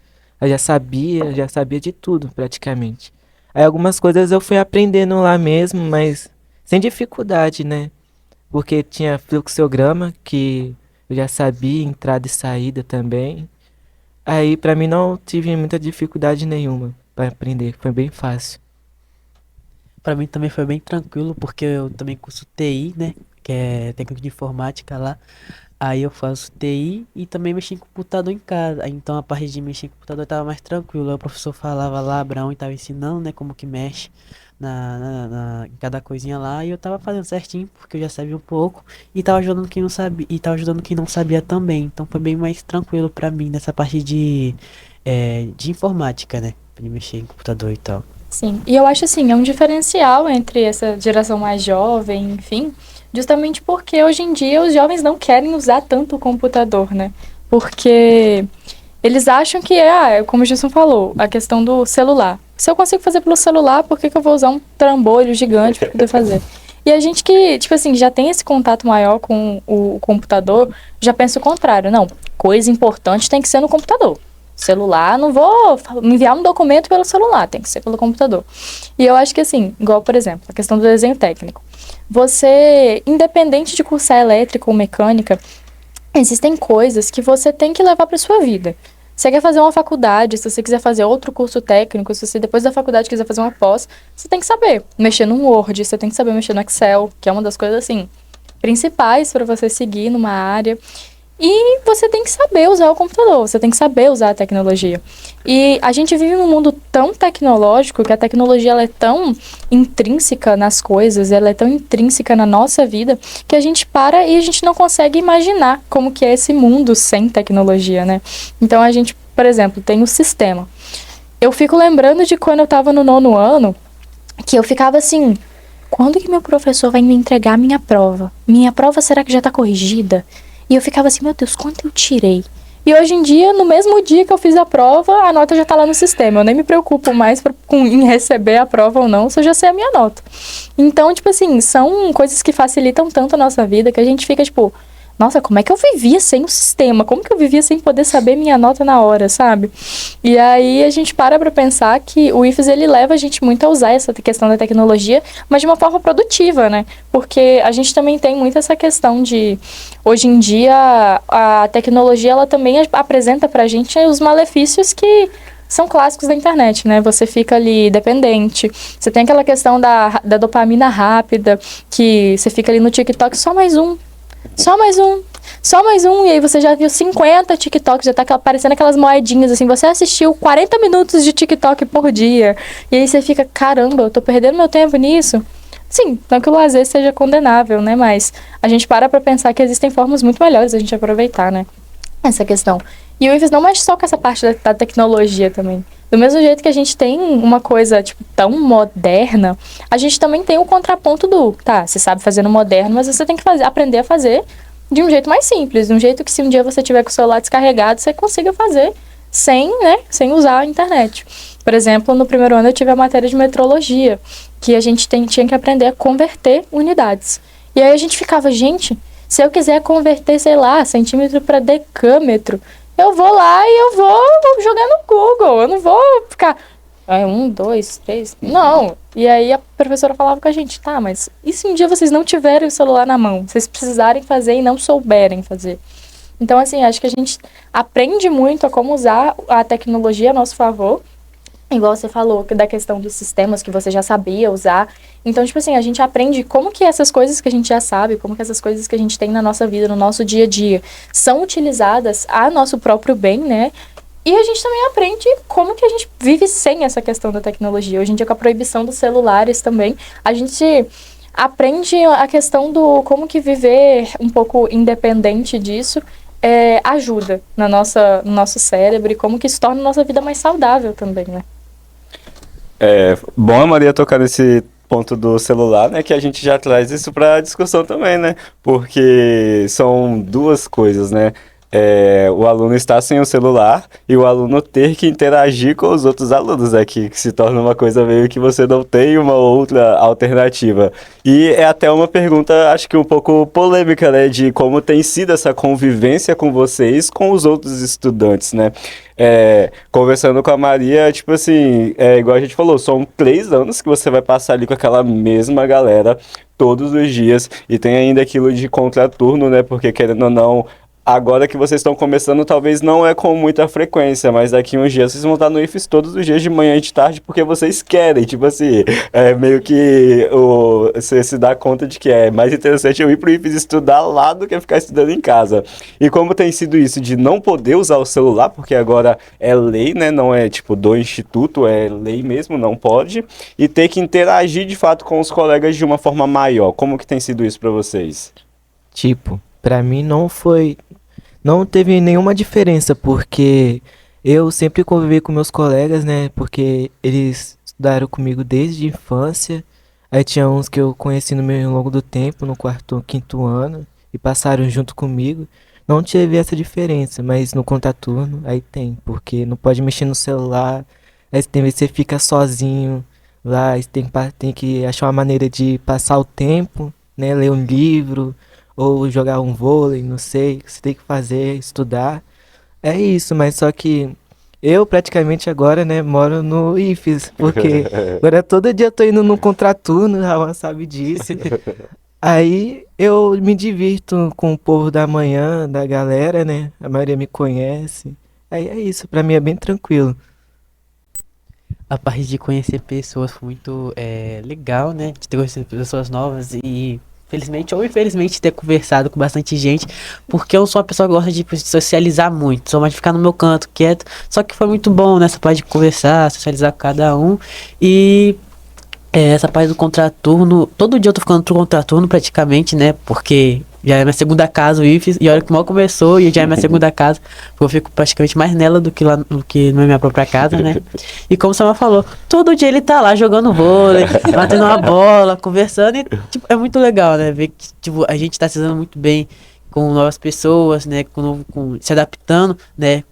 Eu já sabia de tudo, praticamente. Aí, algumas coisas eu fui aprendendo lá mesmo, mas sem dificuldade, né? Porque tinha fluxograma, que eu já sabia, entrada e saída também. Aí, pra mim, não tive muita dificuldade nenhuma pra aprender, foi bem fácil. Pra mim também foi bem tranquilo, porque eu também curso TI, né? Que é técnico de informática lá. Aí eu faço TI e também mexi em computador em casa. Aí, então a parte de mexer em computador tava mais tranquilo. Aí o professor falava lá, Abraão, e tava ensinando, né, como que mexe em cada coisinha lá. E eu tava fazendo certinho, porque eu já sabia um pouco. E tava ajudando quem não sabia, e tava ajudando quem não sabia também. Então foi bem mais tranquilo pra mim nessa parte de informática, né? De mexer em computador e tal. Sim, e eu acho assim, é um diferencial entre essa geração mais jovem, enfim, justamente porque hoje em dia os jovens não querem usar tanto o computador, né? Porque eles acham que como o Gilson falou, a questão do celular. Se eu consigo fazer pelo celular, por que eu vou usar um trambolho gigante para poder fazer? E a gente que, tipo assim, já tem esse contato maior com o computador, já pensa o contrário. Não, coisa importante tem que ser no computador. Celular, não vou enviar um documento pelo celular, tem que ser pelo computador. E eu acho que assim, igual, por exemplo, a questão do desenho técnico. Você, independente de cursar elétrica ou mecânica, existem coisas que você tem que levar para sua vida. Você quer fazer uma faculdade, se você quiser fazer outro curso técnico, se você depois da faculdade quiser fazer uma pós, você tem que saber mexer no Word, você tem que saber mexer no Excel, que é uma das coisas assim principais para você seguir numa área. E você tem que saber usar o computador, você tem que saber usar a tecnologia. E a gente vive num mundo tão tecnológico, que a tecnologia ela é tão intrínseca nas coisas, ela é tão intrínseca na nossa vida, que a gente para e a gente não consegue imaginar como que é esse mundo sem tecnologia, né? Então a gente, por exemplo, tem o sistema. Eu fico lembrando de quando eu estava no 9º ano, que eu ficava assim, quando que meu professor vai me entregar a minha prova? Minha prova será que já está corrigida? E eu ficava assim, meu Deus, quanto eu tirei? E hoje em dia, no mesmo dia que eu fiz a prova, a nota já tá lá no sistema. Eu nem me preocupo mais em receber a prova ou não, se eu já sei a minha nota. Então, tipo assim, são coisas que facilitam tanto a nossa vida que a gente fica, tipo, nossa, como é que eu vivia sem o sistema? Como que eu vivia sem poder saber minha nota na hora, sabe? E aí a gente para pra pensar que o IFES, ele leva a gente muito a usar essa questão da tecnologia, mas de uma forma produtiva, né? Porque a gente também tem muito essa questão de, hoje em dia, a tecnologia, ela também apresenta pra gente os malefícios que são clássicos da internet, né? Você fica ali dependente, você tem aquela questão da dopamina rápida, que você fica ali no TikTok, só mais um, e aí você já viu 50 TikToks, já tá aparecendo aquelas moedinhas, assim, você assistiu 40 minutos de TikTok por dia, e aí você fica, caramba, eu tô perdendo meu tempo nisso. Sim, não que o lazer seja condenável, né, mas a gente para pra pensar que existem formas muito melhores da gente aproveitar, né, essa questão. E o IFES não mexe só com essa parte da tecnologia também. Do mesmo jeito que a gente tem uma coisa, tipo, tão moderna, a gente também tem o contraponto do, tá, você sabe fazer no moderno, mas você tem que aprender a fazer de um jeito mais simples, de um jeito que se um dia você tiver com o celular descarregado, você consiga fazer sem usar a internet. Por exemplo, no primeiro ano eu tive a matéria de metrologia, que a gente tinha que aprender a converter unidades. E aí a gente ficava, gente, se eu quiser converter, sei lá, centímetro para decâmetro, eu vou lá e eu vou jogar no Google, eu não vou ficar... 1, 2, 3... Não. E aí a professora falava com a gente, tá, mas e se um dia vocês não tiverem o celular na mão? Vocês precisarem fazer e não souberem fazer? Então, assim, acho que a gente aprende muito a como usar a tecnologia a nosso favor. Igual você falou, da questão dos sistemas que você já sabia usar. Então, tipo assim, a gente aprende como que essas coisas que a gente já sabe, como que essas coisas que a gente tem na nossa vida, no nosso dia a dia, são utilizadas a nosso próprio bem, né? E a gente também aprende como que a gente vive sem essa questão da tecnologia. Hoje em dia, com a proibição dos celulares também, a gente aprende a questão do como que viver um pouco independente disso ajuda no nosso cérebro e como que isso torna a nossa vida mais saudável também, né? É bom a Maria tocar nesse ponto do celular, né, que a gente já traz isso para discussão também, né, porque são duas coisas, né, o aluno estar sem o celular e o aluno ter que interagir com os outros alunos aqui, que se torna uma coisa meio que você não tem uma outra alternativa. E é até uma pergunta, acho que um pouco polêmica, né, de como tem sido essa convivência com vocês, com os outros estudantes, né. Conversando com a Maria, tipo assim, igual a gente falou, são 3 anos que você vai passar ali com aquela mesma galera todos os dias, e tem ainda aquilo de contraturno, né, porque querendo ou não, agora que vocês estão começando, talvez não é com muita frequência, mas daqui uns dias vocês vão estar no IFES todos os dias de manhã e de tarde porque vocês querem, tipo assim, meio que você se dá conta de que é mais interessante eu ir pro IFES estudar lá do que ficar estudando em casa. E como tem sido isso de não poder usar o celular, porque agora é lei, né, não é tipo do instituto, é lei mesmo, não pode, e ter que interagir de fato com os colegas de uma forma maior, como que tem sido isso para vocês? Tipo, pra mim não teve nenhuma diferença, porque eu sempre convivi com meus colegas, né? Porque eles estudaram comigo desde a infância. Aí tinha uns que eu conheci no meio ao longo do tempo, no quarto, quinto ano, e passaram junto comigo. Não teve essa diferença, mas no contraturno aí tem, porque não pode mexer no celular, aí tem vezes você fica sozinho lá, aí tem que achar uma maneira de passar o tempo, né? Ler um livro ou jogar um vôlei, não sei, o que você tem que fazer, estudar. É isso, mas só que eu praticamente agora, né, moro no IFES, porque agora todo dia eu tô indo no contraturno, a Rawan sabe disso. Aí eu me divirto com o povo da manhã, da galera, né, a maioria me conhece. Aí é isso, pra mim é bem tranquilo. A parte de conhecer pessoas foi muito legal, né? De ter conhecido pessoas novas e felizmente ou infelizmente ter conversado com bastante gente, porque eu sou uma pessoa que gosta de socializar muito, sou mais de ficar no meu canto, quieto, só que foi muito bom nessa parte de conversar, socializar com cada um, e essa parte do contraturno, todo dia eu tô ficando no contraturno praticamente, né, porque já é minha segunda casa o IFES, e a hora que mal começou, e já é minha segunda casa, porque eu fico praticamente mais nela do que lá, do que na minha própria casa, né. E como o Samuel falou, todo dia ele tá lá jogando vôlei, batendo uma bola, conversando, e tipo, é muito legal, né, ver que tipo, a gente tá se dando muito bem com novas pessoas, né, se adaptando, né,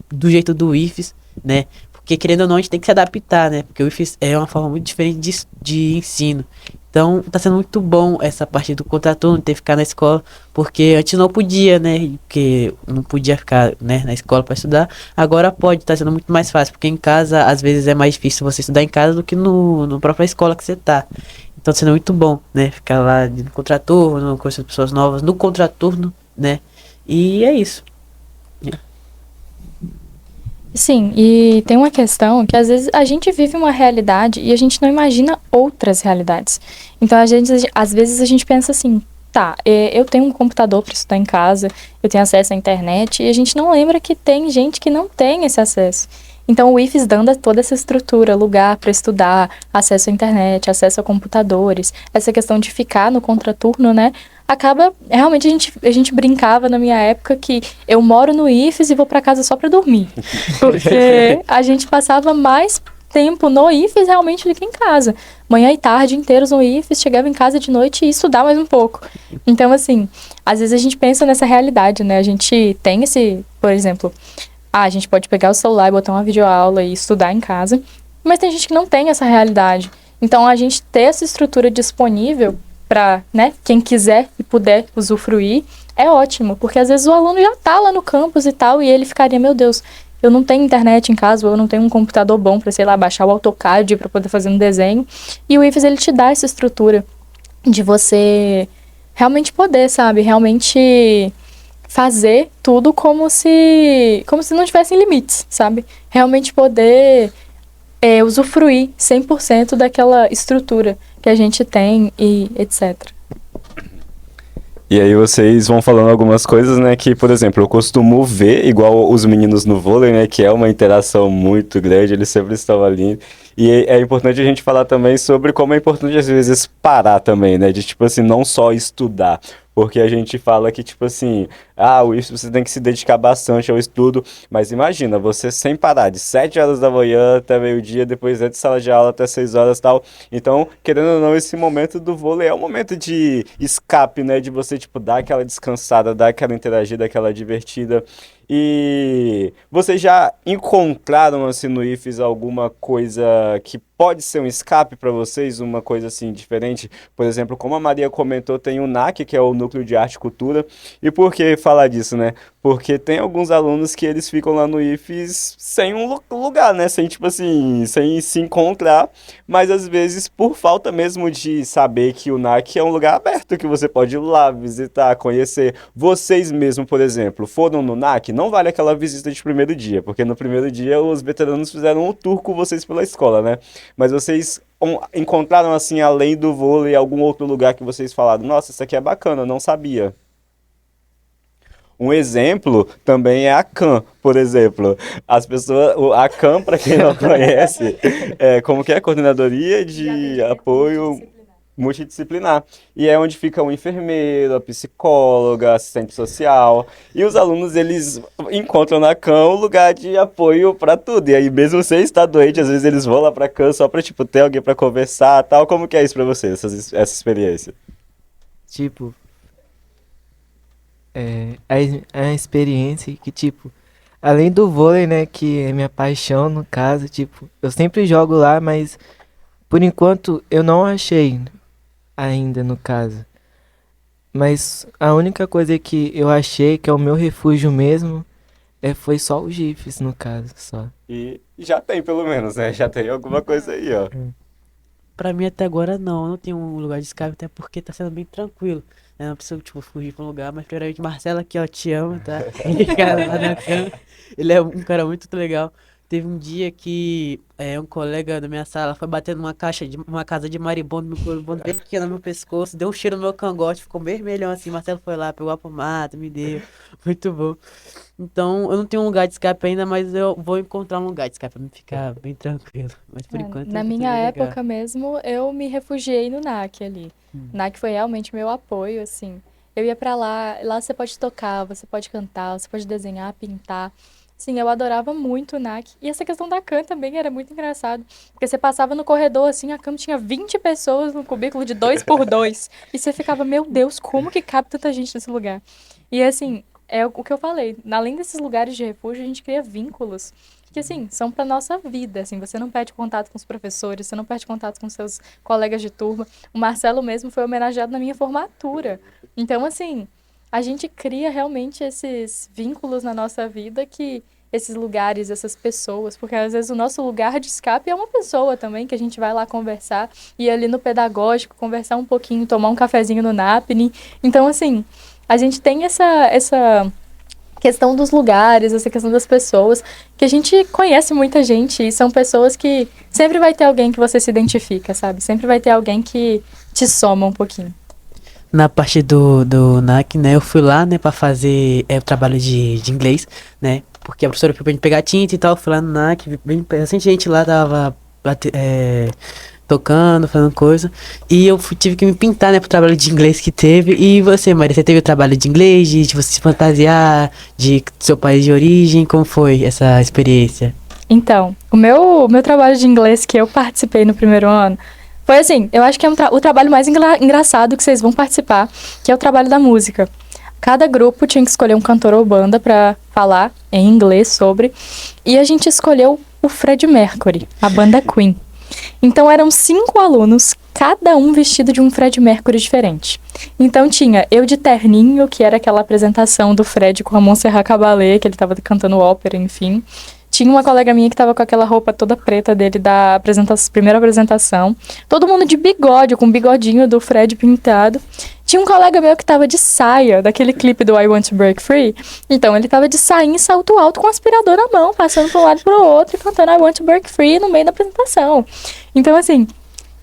do jeito do IFES, né, porque querendo ou não a gente tem que se adaptar, né, porque o IFES é uma forma muito diferente de ensino. Então, tá sendo muito bom essa parte do contraturno, ter que ficar na escola, porque antes não podia, né, porque não podia ficar, né, na escola para estudar, agora pode, tá sendo muito mais fácil, porque em casa, às vezes é mais difícil você estudar em casa do que no própria escola que você tá. Então, tá sendo muito bom, né, ficar lá no contraturno, conhecer pessoas novas no contraturno, né, e é isso. Sim, e tem uma questão que às vezes a gente vive uma realidade e a gente não imagina outras realidades. Então, às vezes a gente pensa assim, tá, eu tenho um computador para estudar em casa, eu tenho acesso à internet, e a gente não lembra que tem gente que não tem esse acesso. Então, o IFES dando toda essa estrutura, lugar para estudar, acesso à internet, acesso a computadores, essa questão de ficar no contraturno, né? Acaba, realmente a gente brincava na minha época que eu moro no IFES e vou para casa só para dormir. Porque a gente passava mais tempo no IFES realmente do que em casa. Manhã e tarde inteiros no IFES, chegava em casa de noite e ia estudar mais um pouco. Então, assim, às vezes a gente pensa nessa realidade, né? A gente tem esse, por exemplo, a gente pode pegar o celular e botar uma videoaula e estudar em casa, mas tem gente que não tem essa realidade. Então, a gente ter essa estrutura disponível para, né, quem quiser e puder usufruir, é ótimo, porque às vezes o aluno já tá lá no campus e tal, e ele ficaria, meu Deus, eu não tenho internet em casa, ou eu não tenho um computador bom para, sei lá, baixar o AutoCAD para poder fazer um desenho. E o IFES, ele te dá essa estrutura de você realmente poder, sabe, realmente fazer tudo como se não tivessem limites, sabe? Realmente poder usufruir 100% daquela estrutura que a gente tem e etc. E aí vocês vão falando algumas coisas, né, que, por exemplo, eu costumo ver, igual os meninos no vôlei, né, que é uma interação muito grande, eles sempre estão ali. E é importante a gente falar também sobre como é importante, às vezes, parar também, né, de, tipo assim, não só estudar. Porque a gente fala que, tipo assim, isso você tem que se dedicar bastante ao estudo, mas imagina, você sem parar, de 7 horas da manhã até meio-dia, depois de sala de aula até 6 horas e tal. Então, querendo ou não, esse momento do vôlei é um momento de escape, né, de você, tipo, dar aquela descansada, dar aquela interagida, aquela divertida. E vocês já encontraram, assim, no IFES alguma coisa que pode ser um escape para vocês, uma coisa, assim, diferente? Por exemplo, como a Maria comentou, tem o NAC, que é o Núcleo de Arte e Cultura. E por que falar disso, né? Porque tem alguns alunos que eles ficam lá no IFES sem um lugar, né? Sem, tipo assim, sem se encontrar. Mas, às vezes, por falta mesmo de saber que o NAC é um lugar aberto, que você pode ir lá, visitar, conhecer. Vocês mesmo, por exemplo, foram no NAC? Não vale aquela visita de primeiro dia, porque no primeiro dia os veteranos fizeram um tour com vocês pela escola, né? Mas vocês encontraram, assim, além do vôlei, algum outro lugar que vocês falaram, nossa, isso aqui é bacana, eu não sabia. Um exemplo também é a CAM, por exemplo. As pessoas, a CAM, para quem não conhece, como que é? Coordenadoria de Apoio Multidisciplinar. E é onde fica o enfermeiro, a psicóloga, assistente social. E os alunos, eles encontram na CAM um lugar de apoio para tudo. E aí, mesmo você está doente, às vezes eles vão lá para a CAM só para, tipo, ter alguém para conversar, tal. Como que é isso para você, essa experiência? Tipo, a experiência que, tipo, além do vôlei, né, que é minha paixão, no caso, tipo, eu sempre jogo lá, mas por enquanto eu não achei ainda, no caso. Mas a única coisa que eu achei, que é o meu refúgio mesmo, foi só o GIFs, no caso, só. E já tem, pelo menos, né? Já tem alguma coisa aí, ó. Pra mim até agora não, eu não tenho um lugar de escape, até porque tá sendo bem tranquilo. Eu não preciso, tipo, fugir pra um lugar, mas primeiramente Marcelo aqui, ó, te amo, tá? Ele cara lá na cama, ele é um cara muito legal. Teve um dia que um colega da minha sala foi bater numa uma casa de marimbondo, meu marimbondo bem pequeno no meu pescoço, deu um cheiro no meu cangote, ficou vermelhão assim. Marcelo foi lá, pegou a pomada, me deu, muito bom. Então, eu não tenho um lugar de escape ainda, mas eu vou encontrar um lugar de escape pra me ficar bem tranquilo. Mas por enquanto Na tá minha bem época legal. mesmo, eu me refugiei no NAC ali. NAC foi realmente meu apoio, assim. Eu ia pra lá você pode tocar, você pode cantar, você pode desenhar, pintar. Sim, eu adorava muito o NAC. E essa questão da CAM também era muito engraçado. Porque você passava no corredor, assim, a CAM tinha 20 pessoas no cubículo de 2 por 2. E você ficava, meu Deus, como que cabe tanta gente nesse lugar? E assim, é o que eu falei. Além desses lugares de refúgio, a gente cria vínculos que, assim, são pra nossa vida, assim. Você não perde contato com os professores, você não perde contato com seus colegas de turma. O Marcelo mesmo foi homenageado na minha formatura. Então, assim, a gente cria realmente esses vínculos na nossa vida que esses lugares, essas pessoas, porque às vezes o nosso lugar de escape é uma pessoa também, que a gente vai lá conversar, ir ali no pedagógico, conversar um pouquinho, tomar um cafezinho no NAPNE. Então, assim, a gente tem essa questão dos lugares, essa questão das pessoas, que a gente conhece muita gente e são pessoas que sempre vai ter alguém que você se identifica, sabe? Sempre vai ter alguém que te soma um pouquinho. Na parte do NAC, né, eu fui lá, né, pra fazer o trabalho de inglês, né, porque a professora pediu pra gente pegar tinta e tal, eu fui lá no NAC, bastante gente lá tava tocando, fazendo coisa, e eu tive que me pintar, né, pro trabalho de inglês que teve. E você, Maria, você teve o trabalho de inglês, de você se fantasiar, de seu país de origem, como foi essa experiência? Então, o meu trabalho de inglês que eu participei no primeiro ano foi assim, eu acho que é o trabalho mais engraçado que vocês vão participar, que é o trabalho da música. Cada grupo tinha que escolher um cantor ou banda pra falar em inglês sobre, e a gente escolheu o Freddie Mercury, a banda Queen. Então eram 5 alunos, cada um vestido de um Freddie Mercury diferente. Então tinha eu de terninho, que era aquela apresentação do Fred com a Montserrat Caballé, que ele tava cantando ópera, enfim. Tinha uma colega minha que tava com aquela roupa toda preta dele da primeira apresentação. Todo mundo de bigode, com o bigodinho do Fred pintado. Tinha um colega meu que tava de saia, daquele clipe do I Want to Break Free. Então, ele tava de sainha e salto alto com um aspirador na mão, passando pra um lado e pro outro e cantando I Want to Break Free no meio da apresentação. Então, assim,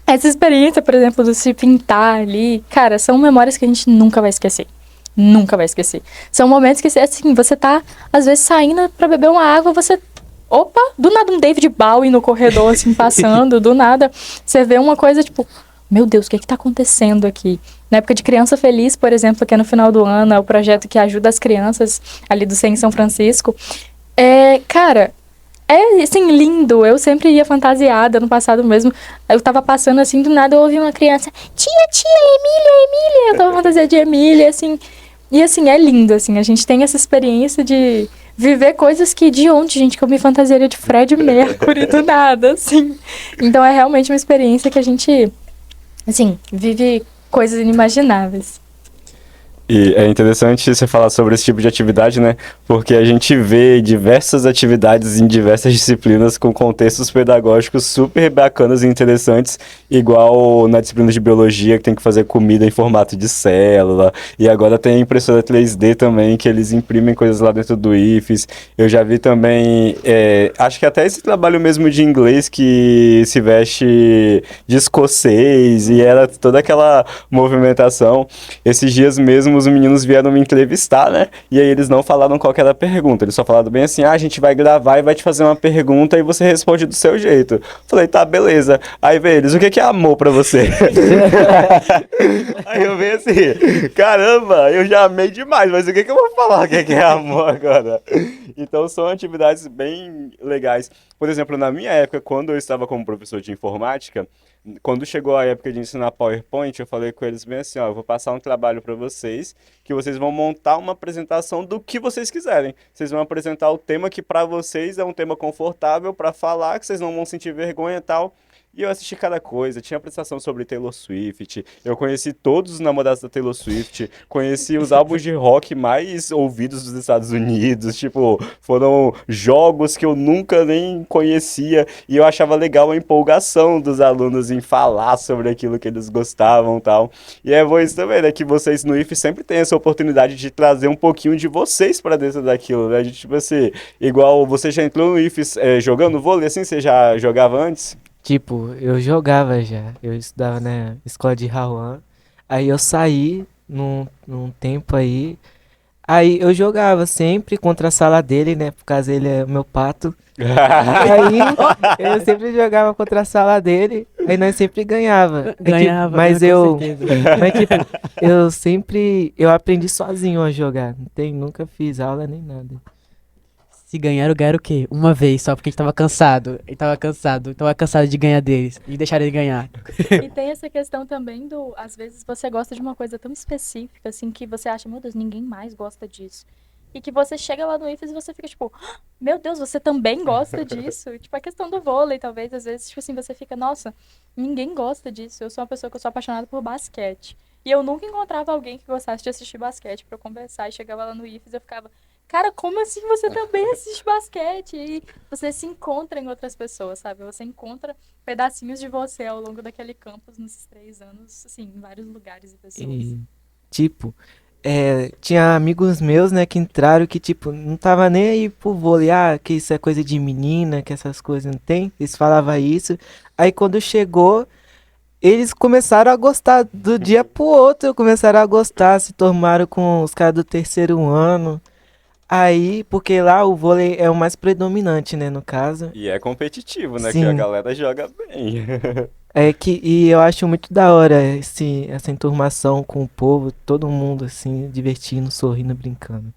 essa experiência, por exemplo, de se pintar ali, cara, são memórias que a gente nunca vai esquecer. Nunca vai esquecer. São momentos que, assim, você tá, às vezes, saindo pra beber uma água, você... Opa, do nada um David Bowie no corredor, assim, passando, do nada você vê uma coisa, tipo, meu Deus, o que tá acontecendo aqui? Na época de Criança Feliz, por exemplo, que é no final do ano, é o projeto que ajuda as crianças ali do CEM em São Francisco. Cara, é, assim, lindo. Eu sempre ia fantasiada, no passado mesmo. Eu tava passando, assim, do nada eu ouvi uma criança, tia, Emília. Eu tava fantasiada de Emília, assim. E, assim, é lindo, assim. A gente tem essa experiência de viver coisas que de onde, gente, que eu me fantasiaria de Freddie Mercury do nada, assim. Então é realmente uma experiência que a gente, assim, vive coisas inimagináveis. E é interessante você falar sobre esse tipo de atividade, né? Porque a gente vê diversas atividades em diversas disciplinas com contextos pedagógicos super bacanas e interessantes, igual na disciplina de biologia, que tem que fazer comida em formato de célula, e agora tem a impressora 3D também, que eles imprimem coisas lá dentro do IFES. Eu já vi também, acho que até esse trabalho mesmo de inglês que se veste de escocês, e era toda aquela movimentação. Esses dias mesmo os meninos vieram me entrevistar, né? E aí eles não falaram qual que era a pergunta. Eles só falaram bem assim, a gente vai gravar e vai te fazer uma pergunta e você responde do seu jeito. Falei, tá, beleza. Aí veio eles, o que é amor pra você? Aí eu veio assim, caramba, eu já amei demais, mas o que eu vou falar o que é amor agora? Então são atividades bem legais. Por exemplo, na minha época, quando eu estava como professor de informática, quando chegou a época de ensinar PowerPoint, eu falei com eles bem assim, ó, eu vou passar um trabalho para vocês, que vocês vão montar uma apresentação do que vocês quiserem. Vocês vão apresentar o tema que para vocês é um tema confortável para falar, que vocês não vão sentir vergonha e tal. E eu assisti cada coisa, tinha apresentação sobre Taylor Swift, eu conheci todos os namorados da Taylor Swift, conheci os álbuns de rock mais ouvidos dos Estados Unidos, tipo, foram jogos que eu nunca nem conhecia, e eu achava legal a empolgação dos alunos em falar sobre aquilo que eles gostavam e tal. E é bom isso também, né, que vocês no IF sempre têm essa oportunidade de trazer um pouquinho de vocês pra dentro daquilo, né, de, tipo assim, igual você já entrou no IF jogando vôlei, assim, você já jogava antes? Tipo, eu jogava já. Eu estudava na escola de Rawan. Aí eu saí num tempo aí. Aí eu jogava sempre contra a sala dele, né? Por causa ele é o meu pato. Aí eu sempre jogava contra a sala dele. Aí nós sempre ganhava. Ganhava, Mas com eu. certeza. Mas tipo, eu sempre. Eu aprendi sozinho a jogar. Nunca fiz aula nem nada. Se ganharam, ganharam o quê? Uma vez só, porque a gente tava cansado. Ele tava cansado de ganhar deles. E deixar ele ganhar. E tem essa questão também do, às vezes você gosta de uma coisa tão específica, assim, que você acha, meu Deus, ninguém mais gosta disso. E que você chega lá no IFES e você fica tipo, "Ah, meu Deus, você também gosta disso?" E, tipo, a questão do vôlei, talvez, às vezes, tipo assim, você fica, nossa, ninguém gosta disso. Eu sou uma pessoa que eu sou apaixonada por basquete. E eu nunca encontrava alguém que gostasse de assistir basquete pra eu conversar. E chegava lá no IFES e eu ficava, cara, como assim você também assiste basquete? E você se encontra em outras pessoas, sabe? Você encontra pedacinhos de você ao longo daquele campus nesses 3 anos, assim, em vários lugares e pessoas. E, tipo, tinha amigos meus, né, que entraram que, tipo, não tava nem aí pro vôlei, que isso é coisa de menina, que essas coisas não tem. Eles falavam isso. Aí quando chegou, eles começaram a gostar do dia pro outro, começaram a gostar, se tornaram com os caras do terceiro ano. Aí, porque lá o vôlei é o mais predominante, né, no caso. E é competitivo, né? Que a Sim. galera joga bem. E eu acho muito da hora essa enturmação com o povo, todo mundo assim, divertindo, sorrindo, brincando.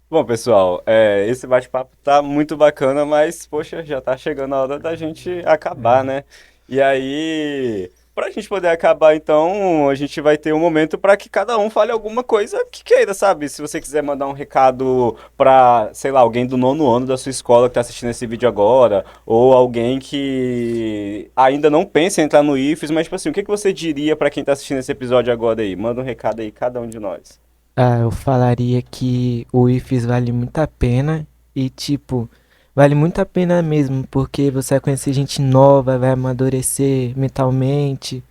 Bom, pessoal, esse bate-papo tá muito bacana, mas, poxa, já tá chegando a hora da gente acabar, É. né? E aí, pra gente poder acabar, então, a gente vai ter um momento pra que cada um fale alguma coisa que queira, sabe? Se você quiser mandar um recado pra, sei lá, alguém do nono ano da sua escola que tá assistindo esse vídeo agora, ou alguém que ainda não pensa em entrar no IFES, mas, tipo assim, o que que você diria pra quem tá assistindo esse episódio agora aí? Manda um recado aí, cada um de nós. Ah, eu falaria que o IFES vale muito a pena e, tipo, vale muito a pena mesmo, porque você vai conhecer gente nova, vai amadurecer mentalmente.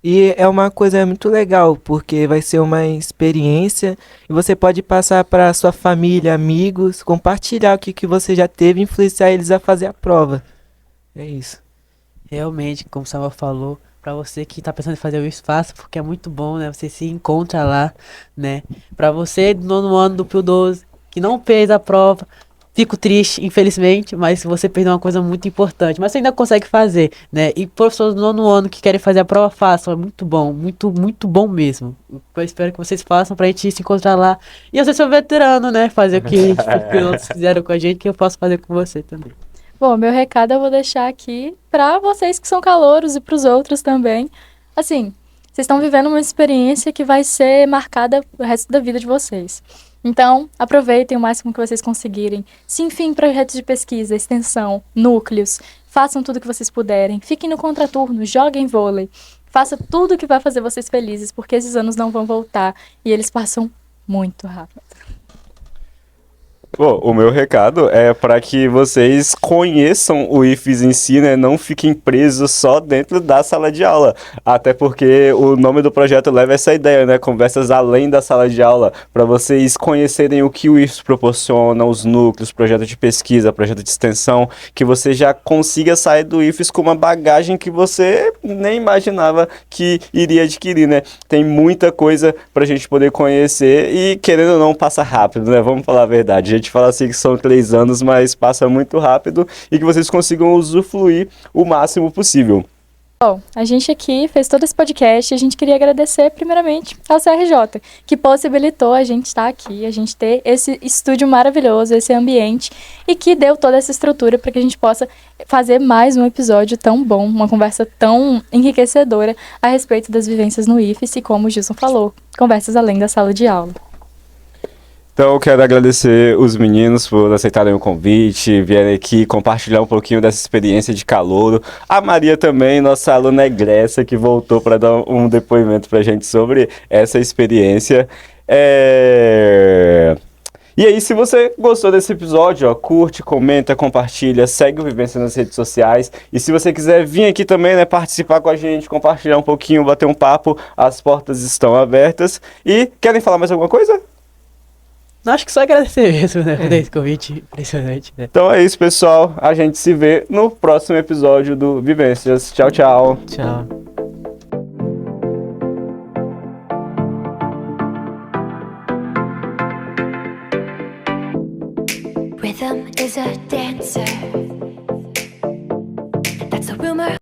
E é uma coisa muito legal, porque vai ser uma experiência e você pode passar para sua família, amigos, compartilhar o que você já teve e influenciar eles a fazer a prova. É isso. Realmente, como o Samuel falou, pra você que tá pensando em fazer o espaço, porque é muito bom, né? Você se encontra lá, né? Pra você do nono ano do Pio 12, que não fez a prova, fico triste, infelizmente, mas você perdeu uma coisa muito importante. Mas você ainda consegue fazer, né? E professores do nono ano que querem fazer a prova, façam. É muito bom, muito bom mesmo. Eu espero que vocês façam pra gente se encontrar lá. E você ser veterano, né? Fazer o que tipo, os pilotos fizeram com a gente, que eu posso fazer com você também. Bom, meu recado eu vou deixar aqui para vocês que são calouros e para os outros também. Assim, vocês estão vivendo uma experiência que vai ser marcada o resto da vida de vocês. Então, aproveitem o máximo que vocês conseguirem. Se enfiem em projetos de pesquisa, extensão, núcleos. Façam tudo que vocês puderem. Fiquem no contraturno, joguem vôlei. Faça tudo que vai fazer vocês felizes, porque esses anos não vão voltar e eles passam muito rápido. Bom, o meu recado é para que vocês conheçam o IFES em si, né? Não fiquem presos só dentro da sala de aula. Até porque o nome do projeto leva essa ideia, né? Conversas além da sala de aula, para vocês conhecerem o que o IFES proporciona, os núcleos, projeto de pesquisa, projeto de extensão, que você já consiga sair do IFES com uma bagagem que você nem imaginava que iria adquirir, né? Tem muita coisa para a gente poder conhecer e, querendo ou não, passa rápido, né? Vamos falar a verdade. A gente fala assim que são 3 anos, mas passa muito rápido e que vocês consigam usufruir o máximo possível. Bom, a gente aqui fez todo esse podcast e a gente queria agradecer primeiramente ao CRJ, que possibilitou a gente estar aqui, a gente ter esse estúdio maravilhoso, esse ambiente, e que deu toda essa estrutura para que a gente possa fazer mais um episódio tão bom, uma conversa tão enriquecedora a respeito das vivências no IFES e, como o Gilson falou, conversas além da sala de aula. Então eu quero agradecer os meninos por aceitarem o convite, vierem aqui compartilhar um pouquinho dessa experiência de calouro. A Maria também, nossa aluna egressa, que voltou para dar um depoimento para a gente sobre essa experiência. E aí, se você gostou desse episódio, ó, curte, comenta, compartilha, segue o Vivência nas redes sociais. E se você quiser vir aqui também, né, participar com a gente, compartilhar um pouquinho, bater um papo, as portas estão abertas. E querem falar mais alguma coisa? Não, acho que só agradecer mesmo, né? Por esse convite impressionante, né? Então é isso, pessoal. A gente se vê no próximo episódio do Vivências. Tchau, tchau. Tchau. Rhythm is a dancer. That's a rumor.